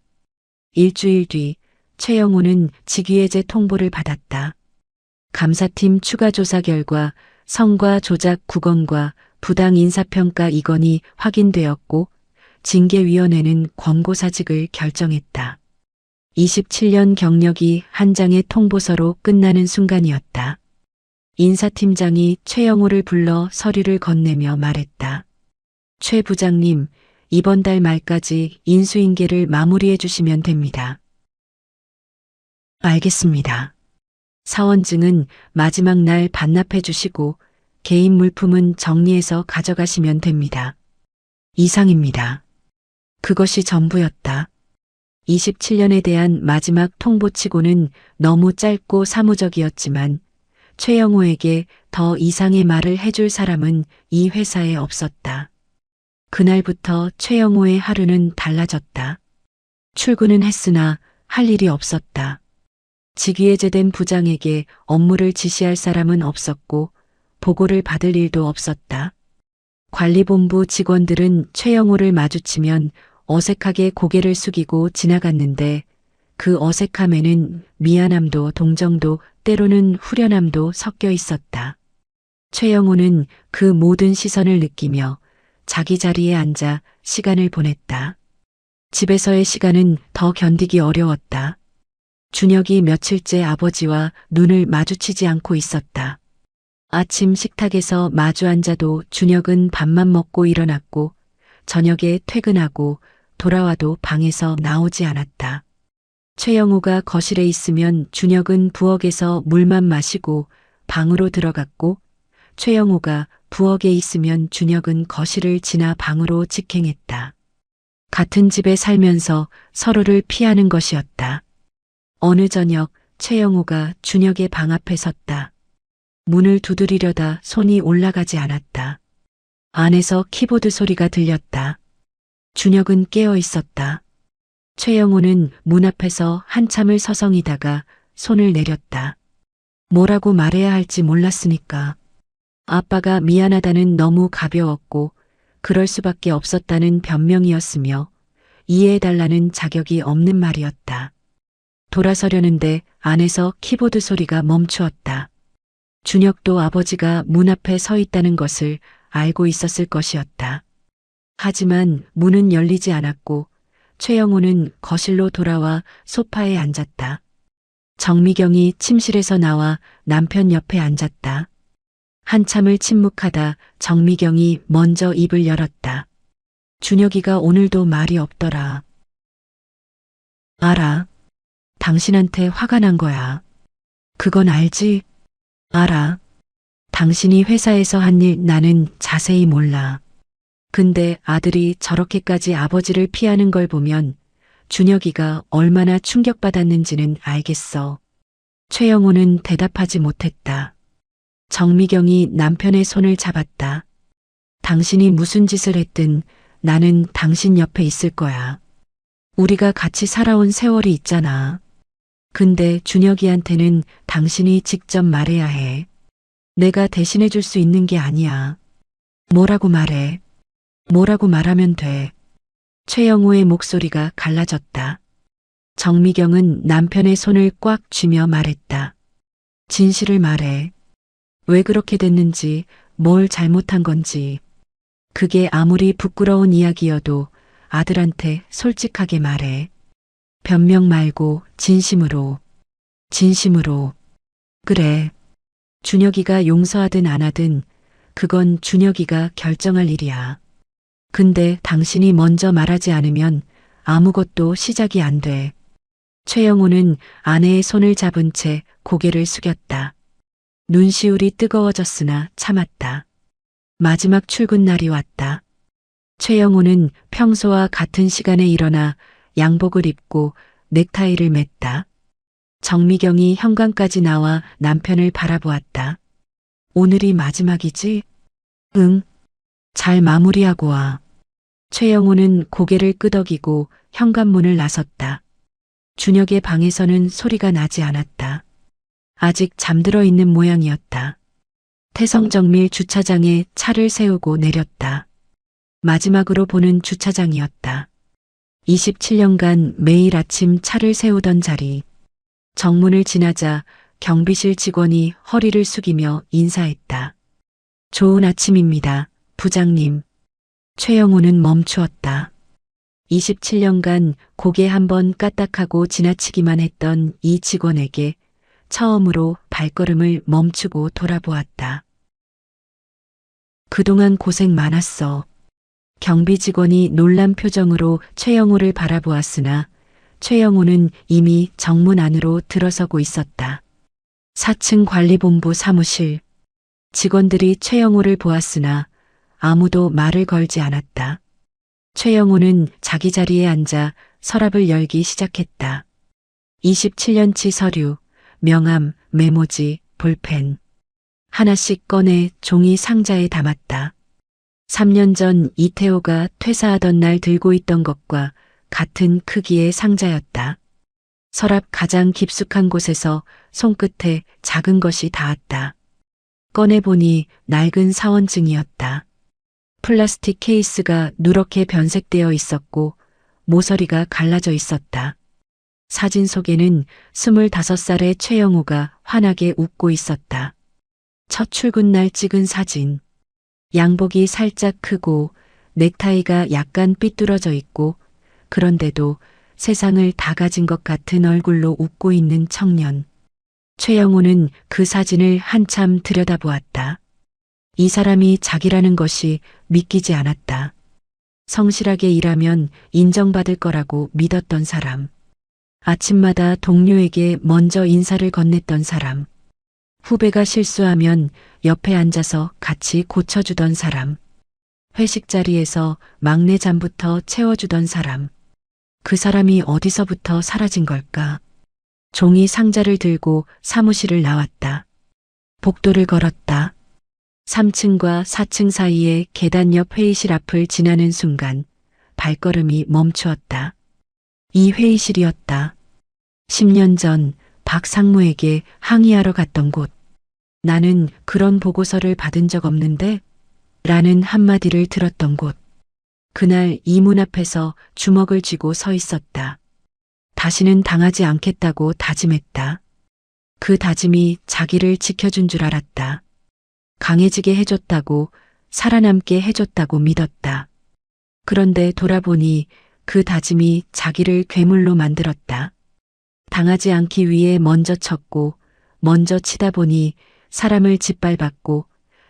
일주일 뒤 최영호는 직위해제 통보를 받았다. 감사팀 추가 조사 결과 성과 조작 9건과 부당 인사평가 2건이 확인되었고 징계위원회는 권고사직을 결정했다. 27년 경력이 한 장의 통보서로 끝나는 순간이었다. 인사팀장이 최영호를 불러 서류를 건네며 말했다. 최 부장님, 이번 달 말까지 인수인계를 마무리해 주시면 됩니다. 알겠습니다. 사원증은 마지막 날 반납해 주시고 개인 물품은 정리해서 가져가시면 됩니다. 이상입니다. 그것이 전부였다. 27년에 대한 마지막 통보치고는 너무 짧고 사무적이었지만 최영호에게 더 이상의 말을 해줄 사람은 이 회사에 없었다. 그날부터 최영호의 하루는 달라졌다. 출근은 했으나 할 일이 없었다. 직위해제된 부장에게 업무를 지시할 사람은 없었고 보고를 받을 일도 없었다. 관리본부 직원들은 최영호를 마주치면 어색하게 고개를 숙이고 지나갔는데 그 어색함에는 미안함도 동정도 때로는 후련함도 섞여 있었다. 최영호는 그 모든 시선을 느끼며 자기 자리에 앉아 시간을 보냈다. 집에서의 시간은 더 견디기 어려웠다. 준혁이 며칠째 아버지와 눈을 마주치지 않고 있었다. 아침 식탁에서 마주 앉아도 준혁은 밥만 먹고 일어났고 저녁에 퇴근하고 돌아와도 방에서 나오지 않았다. 최영호가 거실에 있으면 준혁은 부엌에서 물만 마시고 방으로 들어갔고 최영호가 부엌에 있으면 준혁은 거실을 지나 방으로 직행했다. 같은 집에 살면서 서로를 피하는 것이었다. 어느 저녁 최영호가 준혁의 방 앞에 섰다. 문을 두드리려다 손이 올라가지 않았다. 안에서 키보드 소리가 들렸다. 준혁은 깨어 있었다. 최영호는 문 앞에서 한참을 서성이다가 손을 내렸다. 뭐라고 말해야 할지 몰랐으니까. 아빠가 미안하다는 너무 가벼웠고 그럴 수밖에 없었다는 변명이었으며 이해해달라는 자격이 없는 말이었다. 돌아서려는데 안에서 키보드 소리가 멈추었다. 준혁도 아버지가 문 앞에 서 있다는 것을 알고 있었을 것이었다. 하지만 문은 열리지 않았고 최영호는 거실로 돌아와 소파에 앉았다. 정미경이 침실에서 나와 남편 옆에 앉았다. 한참을 침묵하다 정미경이 먼저 입을 열었다. 준혁이가 오늘도 말이 없더라. 알아. 당신한테 화가 난 거야. 그건 알지? 알아. 당신이 회사에서 한 일 나는 자세히 몰라. 근데 아들이 저렇게까지 아버지를 피하는 걸 보면 준혁이가 얼마나 충격받았는지는 알겠어. 최영호는 대답하지 못했다. 정미경이 남편의 손을 잡았다. 당신이 무슨 짓을 했든 나는 당신 옆에 있을 거야. 우리가 같이 살아온 세월이 있잖아. 근데 준혁이한테는 당신이 직접 말해야 해. 내가 대신해 줄 수 있는 게 아니야. 뭐라고 말해. 뭐라고 말하면 돼. 최영호의 목소리가 갈라졌다. 정미경은 남편의 손을 꽉 쥐며 말했다. 진실을 말해. 왜 그렇게 됐는지, 뭘 잘못한 건지. 그게 아무리 부끄러운 이야기여도 아들한테 솔직하게 말해. 변명 말고 진심으로. 진심으로. 그래. 준혁이가 용서하든 안 하든 그건 준혁이가 결정할 일이야. 근데 당신이 먼저 말하지 않으면 아무것도 시작이 안 돼. 최영호는 아내의 손을 잡은 채 고개를 숙였다. 눈시울이 뜨거워졌으나 참았다. 마지막 출근 날이 왔다. 최영호는 평소와 같은 시간에 일어나 양복을 입고 넥타이를 맸다. 정미경이 현관까지 나와 남편을 바라보았다. 오늘이 마지막이지? 응. 잘 마무리하고 와. 최영호는 고개를 끄덕이고 현관문을 나섰다. 준혁의 방에서는 소리가 나지 않았다. 아직 잠들어 있는 모양이었다. 태성정밀 주차장에 차를 세우고 내렸다. 마지막으로 보는 주차장이었다. 27년간 매일 아침 차를 세우던 자리. 정문을 지나자 경비실 직원이 허리를 숙이며 인사했다. 좋은 아침입니다, 부장님. 최영호는 멈추었다. 27년간 고개 한번 까딱하고 지나치기만 했던 이 직원에게 처음으로 발걸음을 멈추고 돌아보았다. 그동안 고생 많았어. 경비 직원이 놀란 표정으로 최영호를 바라보았으나 최영호는 이미 정문 안으로 들어서고 있었다. 4층 관리본부 사무실. 직원들이 최영호를 보았으나 아무도 말을 걸지 않았다. 최영호는 자기 자리에 앉아 서랍을 열기 시작했다. 27년치 서류, 명함, 메모지, 볼펜. 하나씩 꺼내 종이 상자에 담았다. 3년 전 이태호가 퇴사하던 날 들고 있던 것과 같은 크기의 상자였다. 서랍 가장 깊숙한 곳에서 손끝에 작은 것이 닿았다. 꺼내보니 낡은 사원증이었다. 플라스틱 케이스가 누렇게 변색되어 있었고 모서리가 갈라져 있었다. 사진 속에는 25살의 최영호가 환하게 웃고 있었다. 첫 출근 날 찍은 사진. 양복이 살짝 크고 넥타이가 약간 삐뚤어져 있고 그런데도 세상을 다 가진 것 같은 얼굴로 웃고 있는 청년. 최영호는 그 사진을 한참 들여다보았다. 이 사람이 자기라는 것이 믿기지 않았다. 성실하게 일하면 인정받을 거라고 믿었던 사람. 아침마다 동료에게 먼저 인사를 건넸던 사람. 후배가 실수하면 옆에 앉아서 같이 고쳐주던 사람. 회식 자리에서 막내 잠부터 채워주던 사람. 그 사람이 어디서부터 사라진 걸까? 종이 상자를 들고 사무실을 나왔다. 복도를 걸었다. 3층과 4층 사이의 계단 옆 회의실 앞을 지나는 순간 발걸음이 멈추었다. 이 회의실이었다. 10년 전 박상무에게 항의하러 갔던 곳. 나는 그런 보고서를 받은 적 없는데? 라는 한마디를 들었던 곳. 그날 이 문 앞에서 주먹을 쥐고 서 있었다. 다시는 당하지 않겠다고 다짐했다. 그 다짐이 자기를 지켜준 줄 알았다. 강해지게 해줬다고, 살아남게 해줬다고 믿었다. 그런데 돌아보니 그 다짐이 자기를 괴물로 만들었다. 당하지 않기 위해 먼저 쳤고, 먼저 치다 보니 사람을 짓밟았고,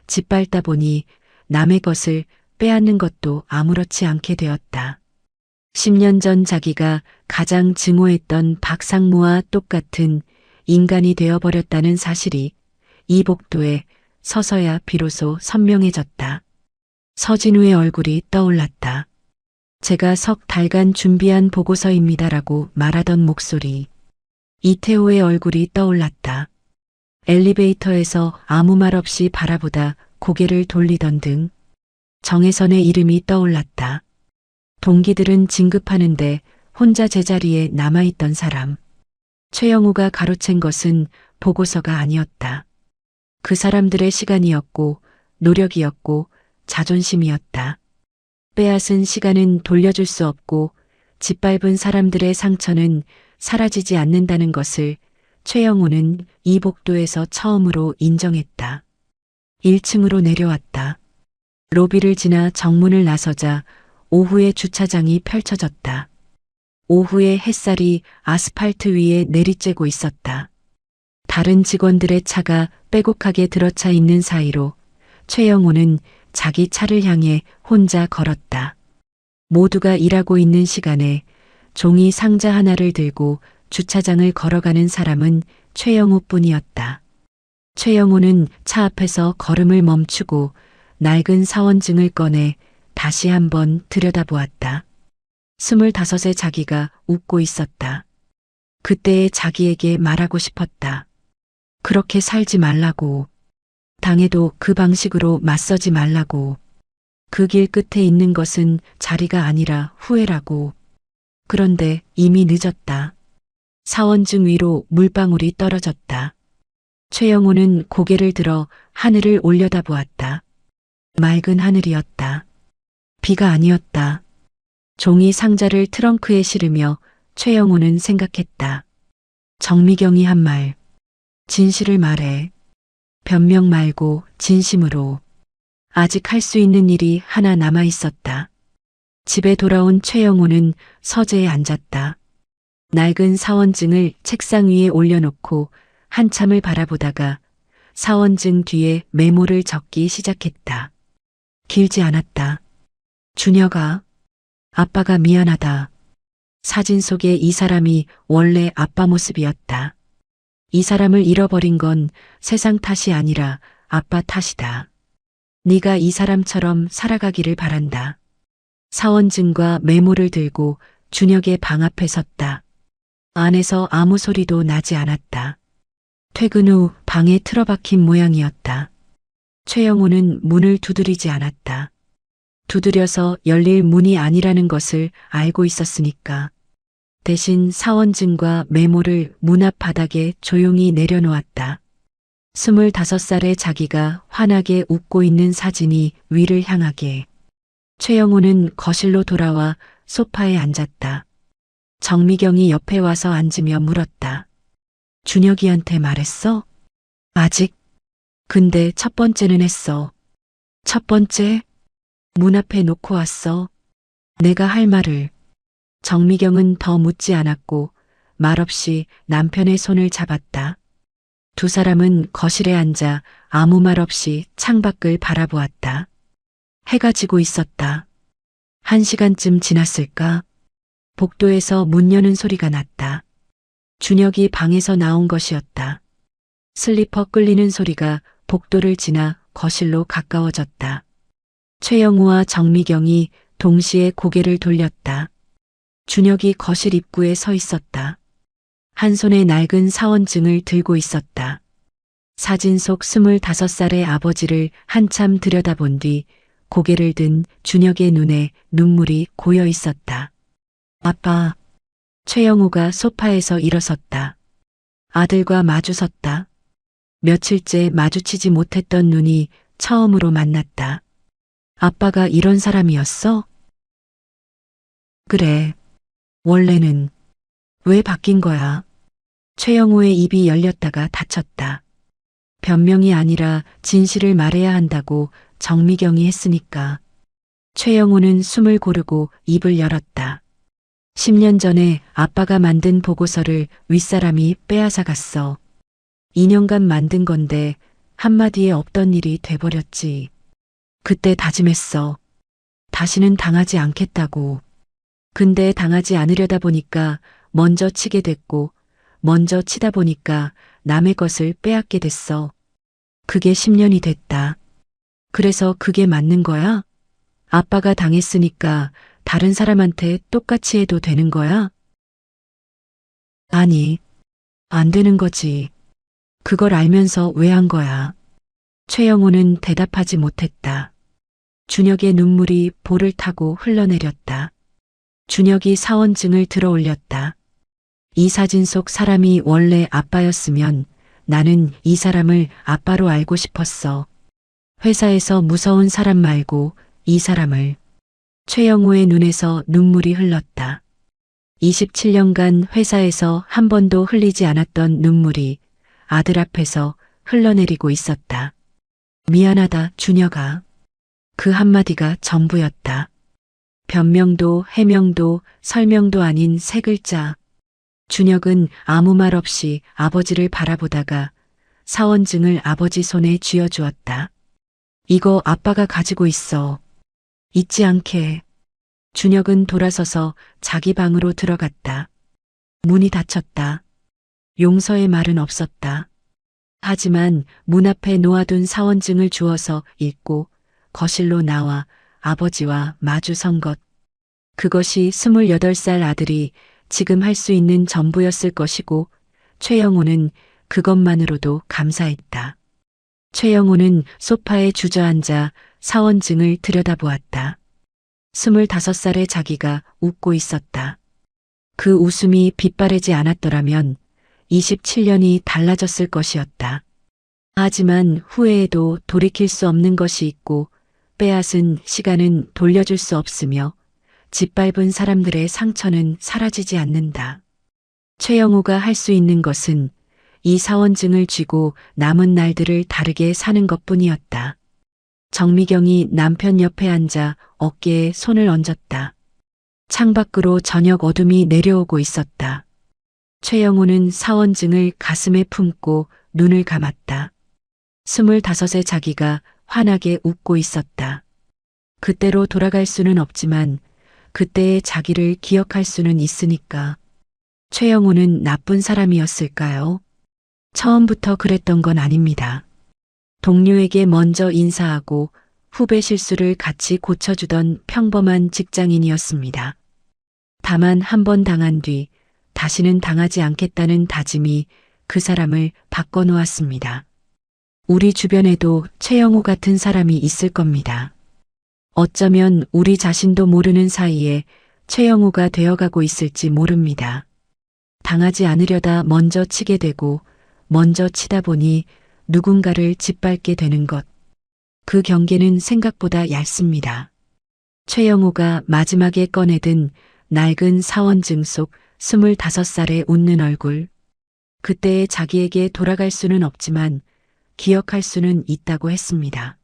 짓밟다 보니 남의 것을 빼앗는 것도 아무렇지 않게 되었다. 10년 전 자기가 가장 증오했던 박상무와 똑같은 인간이 되어버렸다는 사실이 이 복도에 서서야 비로소 선명해졌다. 서진우의 얼굴이 떠올랐다. 제가 석 달간 준비한 보고서입니다라고 말하던 목소리. 이태호의 얼굴이 떠올랐다. 엘리베이터에서 아무 말 없이 바라보다 고개를 돌리던 등. 정혜선의 이름이 떠올랐다. 동기들은 진급하는데 혼자 제자리에 남아있던 사람. 최영호가 가로챈 것은 보고서가 아니었다. 그 사람들의 시간이었고 노력이었고 자존심이었다. 빼앗은 시간은 돌려줄 수 없고 짓밟은 사람들의 상처는 사라지지 않는다는 것을 최영호는 이 복도에서 처음으로 인정했다. 1층으로 내려왔다. 로비를 지나 정문을 나서자 오후의 주차장이 펼쳐졌다. 오후의 햇살이 아스팔트 위에 내리쬐고 있었다. 다른 직원들의 차가 빼곡하게 들어차 있는 사이로 최영호는 자기 차를 향해 혼자 걸었다. 모두가 일하고 있는 시간에 종이 상자 하나를 들고 주차장을 걸어가는 사람은 최영호뿐이었다. 최영호는 차 앞에서 걸음을 멈추고 낡은 사원증을 꺼내 다시 한번 들여다보았다. 25의 자기가 웃고 있었다. 그때의 자기에게 말하고 싶었다. 그렇게 살지 말라고. 당해도 그 방식으로 맞서지 말라고. 그 길 끝에 있는 것은 자리가 아니라 후회라고. 그런데 이미 늦었다. 사원증 위로 물방울이 떨어졌다. 최영호는 고개를 들어 하늘을 올려다보았다. 맑은 하늘이었다. 비가 아니었다. 종이 상자를 트렁크에 실으며 최영호는 생각했다. 정미경이 한 말. 진실을 말해. 변명 말고 진심으로. 아직 할 수 있는 일이 하나 남아 있었다. 집에 돌아온 최영호는 서재에 앉았다. 낡은 사원증을 책상 위에 올려놓고 한참을 바라보다가 사원증 뒤에 메모를 적기 시작했다. 길지 않았다. 준혁아, 아빠가 미안하다. 사진 속에 이 사람이 원래 아빠 모습이었다. 이 사람을 잃어버린 건 세상 탓이 아니라 아빠 탓이다. 네가 이 사람처럼 살아가기를 바란다. 사원증과 메모를 들고 준혁의 방 앞에 섰다. 안에서 아무 소리도 나지 않았다. 퇴근 후 방에 틀어박힌 모양이었다. 최영호는 문을 두드리지 않았다. 두드려서 열릴 문이 아니라는 것을 알고 있었으니까. 대신 사원증과 메모를 문 앞 바닥에 조용히 내려놓았다. 25살의 자기가 환하게 웃고 있는 사진이 위를 향하게. 최영호는 거실로 돌아와 소파에 앉았다. 정미경이 옆에 와서 앉으며 물었다. 준혁이한테 말했어? 아직. 근데 첫 번째는 했어. 첫 번째? 문 앞에 놓고 왔어. 내가 할 말을. 정미경은 더 묻지 않았고 말없이 남편의 손을 잡았다. 두 사람은 거실에 앉아 아무 말 없이 창밖을 바라보았다. 해가 지고 있었다. 1시간쯤 지났을까? 복도에서 문 여는 소리가 났다. 준혁이 방에서 나온 것이었다. 슬리퍼 끌리는 소리가 복도를 지나 거실로 가까워졌다. 최영우와 정미경이 동시에 고개를 돌렸다. 준혁이 거실 입구에 서 있었다. 한 손에 낡은 사원증을 들고 있었다. 사진 속 25살의 아버지를 한참 들여다본 뒤 고개를 든 준혁의 눈에 눈물이 고여 있었다. 아빠. 최영우가 소파에서 일어섰다. 아들과 마주 섰다. 며칠째 마주치지 못했던 눈이 처음으로 만났다. 아빠가 이런 사람이었어? 그래. 원래는. 왜 바뀐 거야? 최영호의 입이 열렸다가 닫혔다. 변명이 아니라 진실을 말해야 한다고 정미경이 했으니까. 최영호는 숨을 고르고 입을 열었다. 10년 전에 아빠가 만든 보고서를 윗사람이 빼앗아 갔어. 2년간 만든 건데 한마디에 없던 일이 돼버렸지. 그때 다짐했어. 다시는 당하지 않겠다고. 근데 당하지 않으려다 보니까 먼저 치게 됐고 먼저 치다 보니까 남의 것을 빼앗게 됐어. 그게 10년이 됐다. 그래서 그게 맞는 거야? 아빠가 당했으니까 다른 사람한테 똑같이 해도 되는 거야? 아니, 안 되는 거지. 그걸 알면서 왜 한 거야? 최영호는 대답하지 못했다. 준혁의 눈물이 볼을 타고 흘러내렸다. 준혁이 사원증을 들어 올렸다. 이 사진 속 사람이 원래 아빠였으면 나는 이 사람을 아빠로 알고 싶었어. 회사에서 무서운 사람 말고 이 사람을. 최영호의 눈에서 눈물이 흘렀다. 27년간 회사에서 한 번도 흘리지 않았던 눈물이 아들 앞에서 흘러내리고 있었다. 미안하다, 준혁아. 그 한마디가 전부였다. 변명도 해명도 설명도 아닌 세 글자. 준혁은 아무 말 없이 아버지를 바라보다가 사원증을 아버지 손에 쥐어주었다. 이거 아빠가 가지고 있어. 잊지 않게. 준혁은 돌아서서 자기 방으로 들어갔다. 문이 닫혔다. 용서의 말은 없었다. 하지만 문 앞에 놓아둔 사원증을 주워서 읽고 거실로 나와 아버지와 마주 선 것. 그것이 28살 아들이 지금 할 수 있는 전부였을 것이고 최영호는 그것만으로도 감사했다. 최영호는 소파에 주저앉아 사원증을 들여다보았다. 25살의 자기가 웃고 있었다. 그 웃음이 빗바래지 않았더라면 27년이 달라졌을 것이었다. 하지만 후회에도 돌이킬 수 없는 것이 있고 빼앗은 시간은 돌려줄 수 없으며 짓밟은 사람들의 상처는 사라지지 않는다. 최영호가 할 수 있는 것은 이 사원증을 쥐고 남은 날들을 다르게 사는 것뿐이었다. 정미경이 남편 옆에 앉아 어깨에 손을 얹었다. 창밖으로 저녁 어둠이 내려오고 있었다. 최영호는 사원증을 가슴에 품고 눈을 감았다. 25의 자기가 환하게 웃고 있었다. 그때로 돌아갈 수는 없지만 그때의 자기를 기억할 수는 있으니까. 최영호는 나쁜 사람이었을까요? 처음부터 그랬던 건 아닙니다. 동료에게 먼저 인사하고 후배 실수를 같이 고쳐주던 평범한 직장인이었습니다. 다만 한 번 당한 뒤 다시는 당하지 않겠다는 다짐이 그 사람을 바꿔놓았습니다. 우리 주변에도 최영호 같은 사람이 있을 겁니다. 어쩌면 우리 자신도 모르는 사이에 최영호가 되어가고 있을지 모릅니다. 당하지 않으려다 먼저 치게 되고 먼저 치다 보니 누군가를 짓밟게 되는 것. 그 경계는 생각보다 얇습니다. 최영호가 마지막에 꺼내든 낡은 사원증 속 25살의 웃는 얼굴. 그때의 자기에게 돌아갈 수는 없지만 기억할 수는 있다고 했습니다.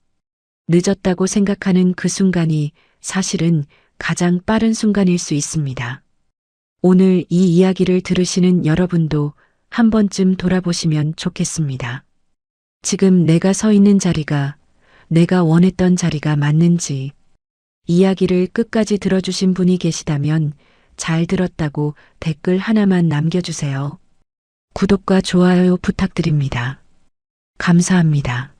늦었다고 생각하는 그 순간이 사실은 가장 빠른 순간일 수 있습니다. 오늘 이 이야기를 들으시는 여러분도 한 번쯤 돌아보시면 좋겠습니다. 지금 내가 서 있는 자리가 내가 원했던 자리가 맞는지, 이야기를 끝까지 들어주신 분이 계시다면 잘 들었다고 댓글 하나만 남겨주세요. 구독과 좋아요 부탁드립니다. 감사합니다.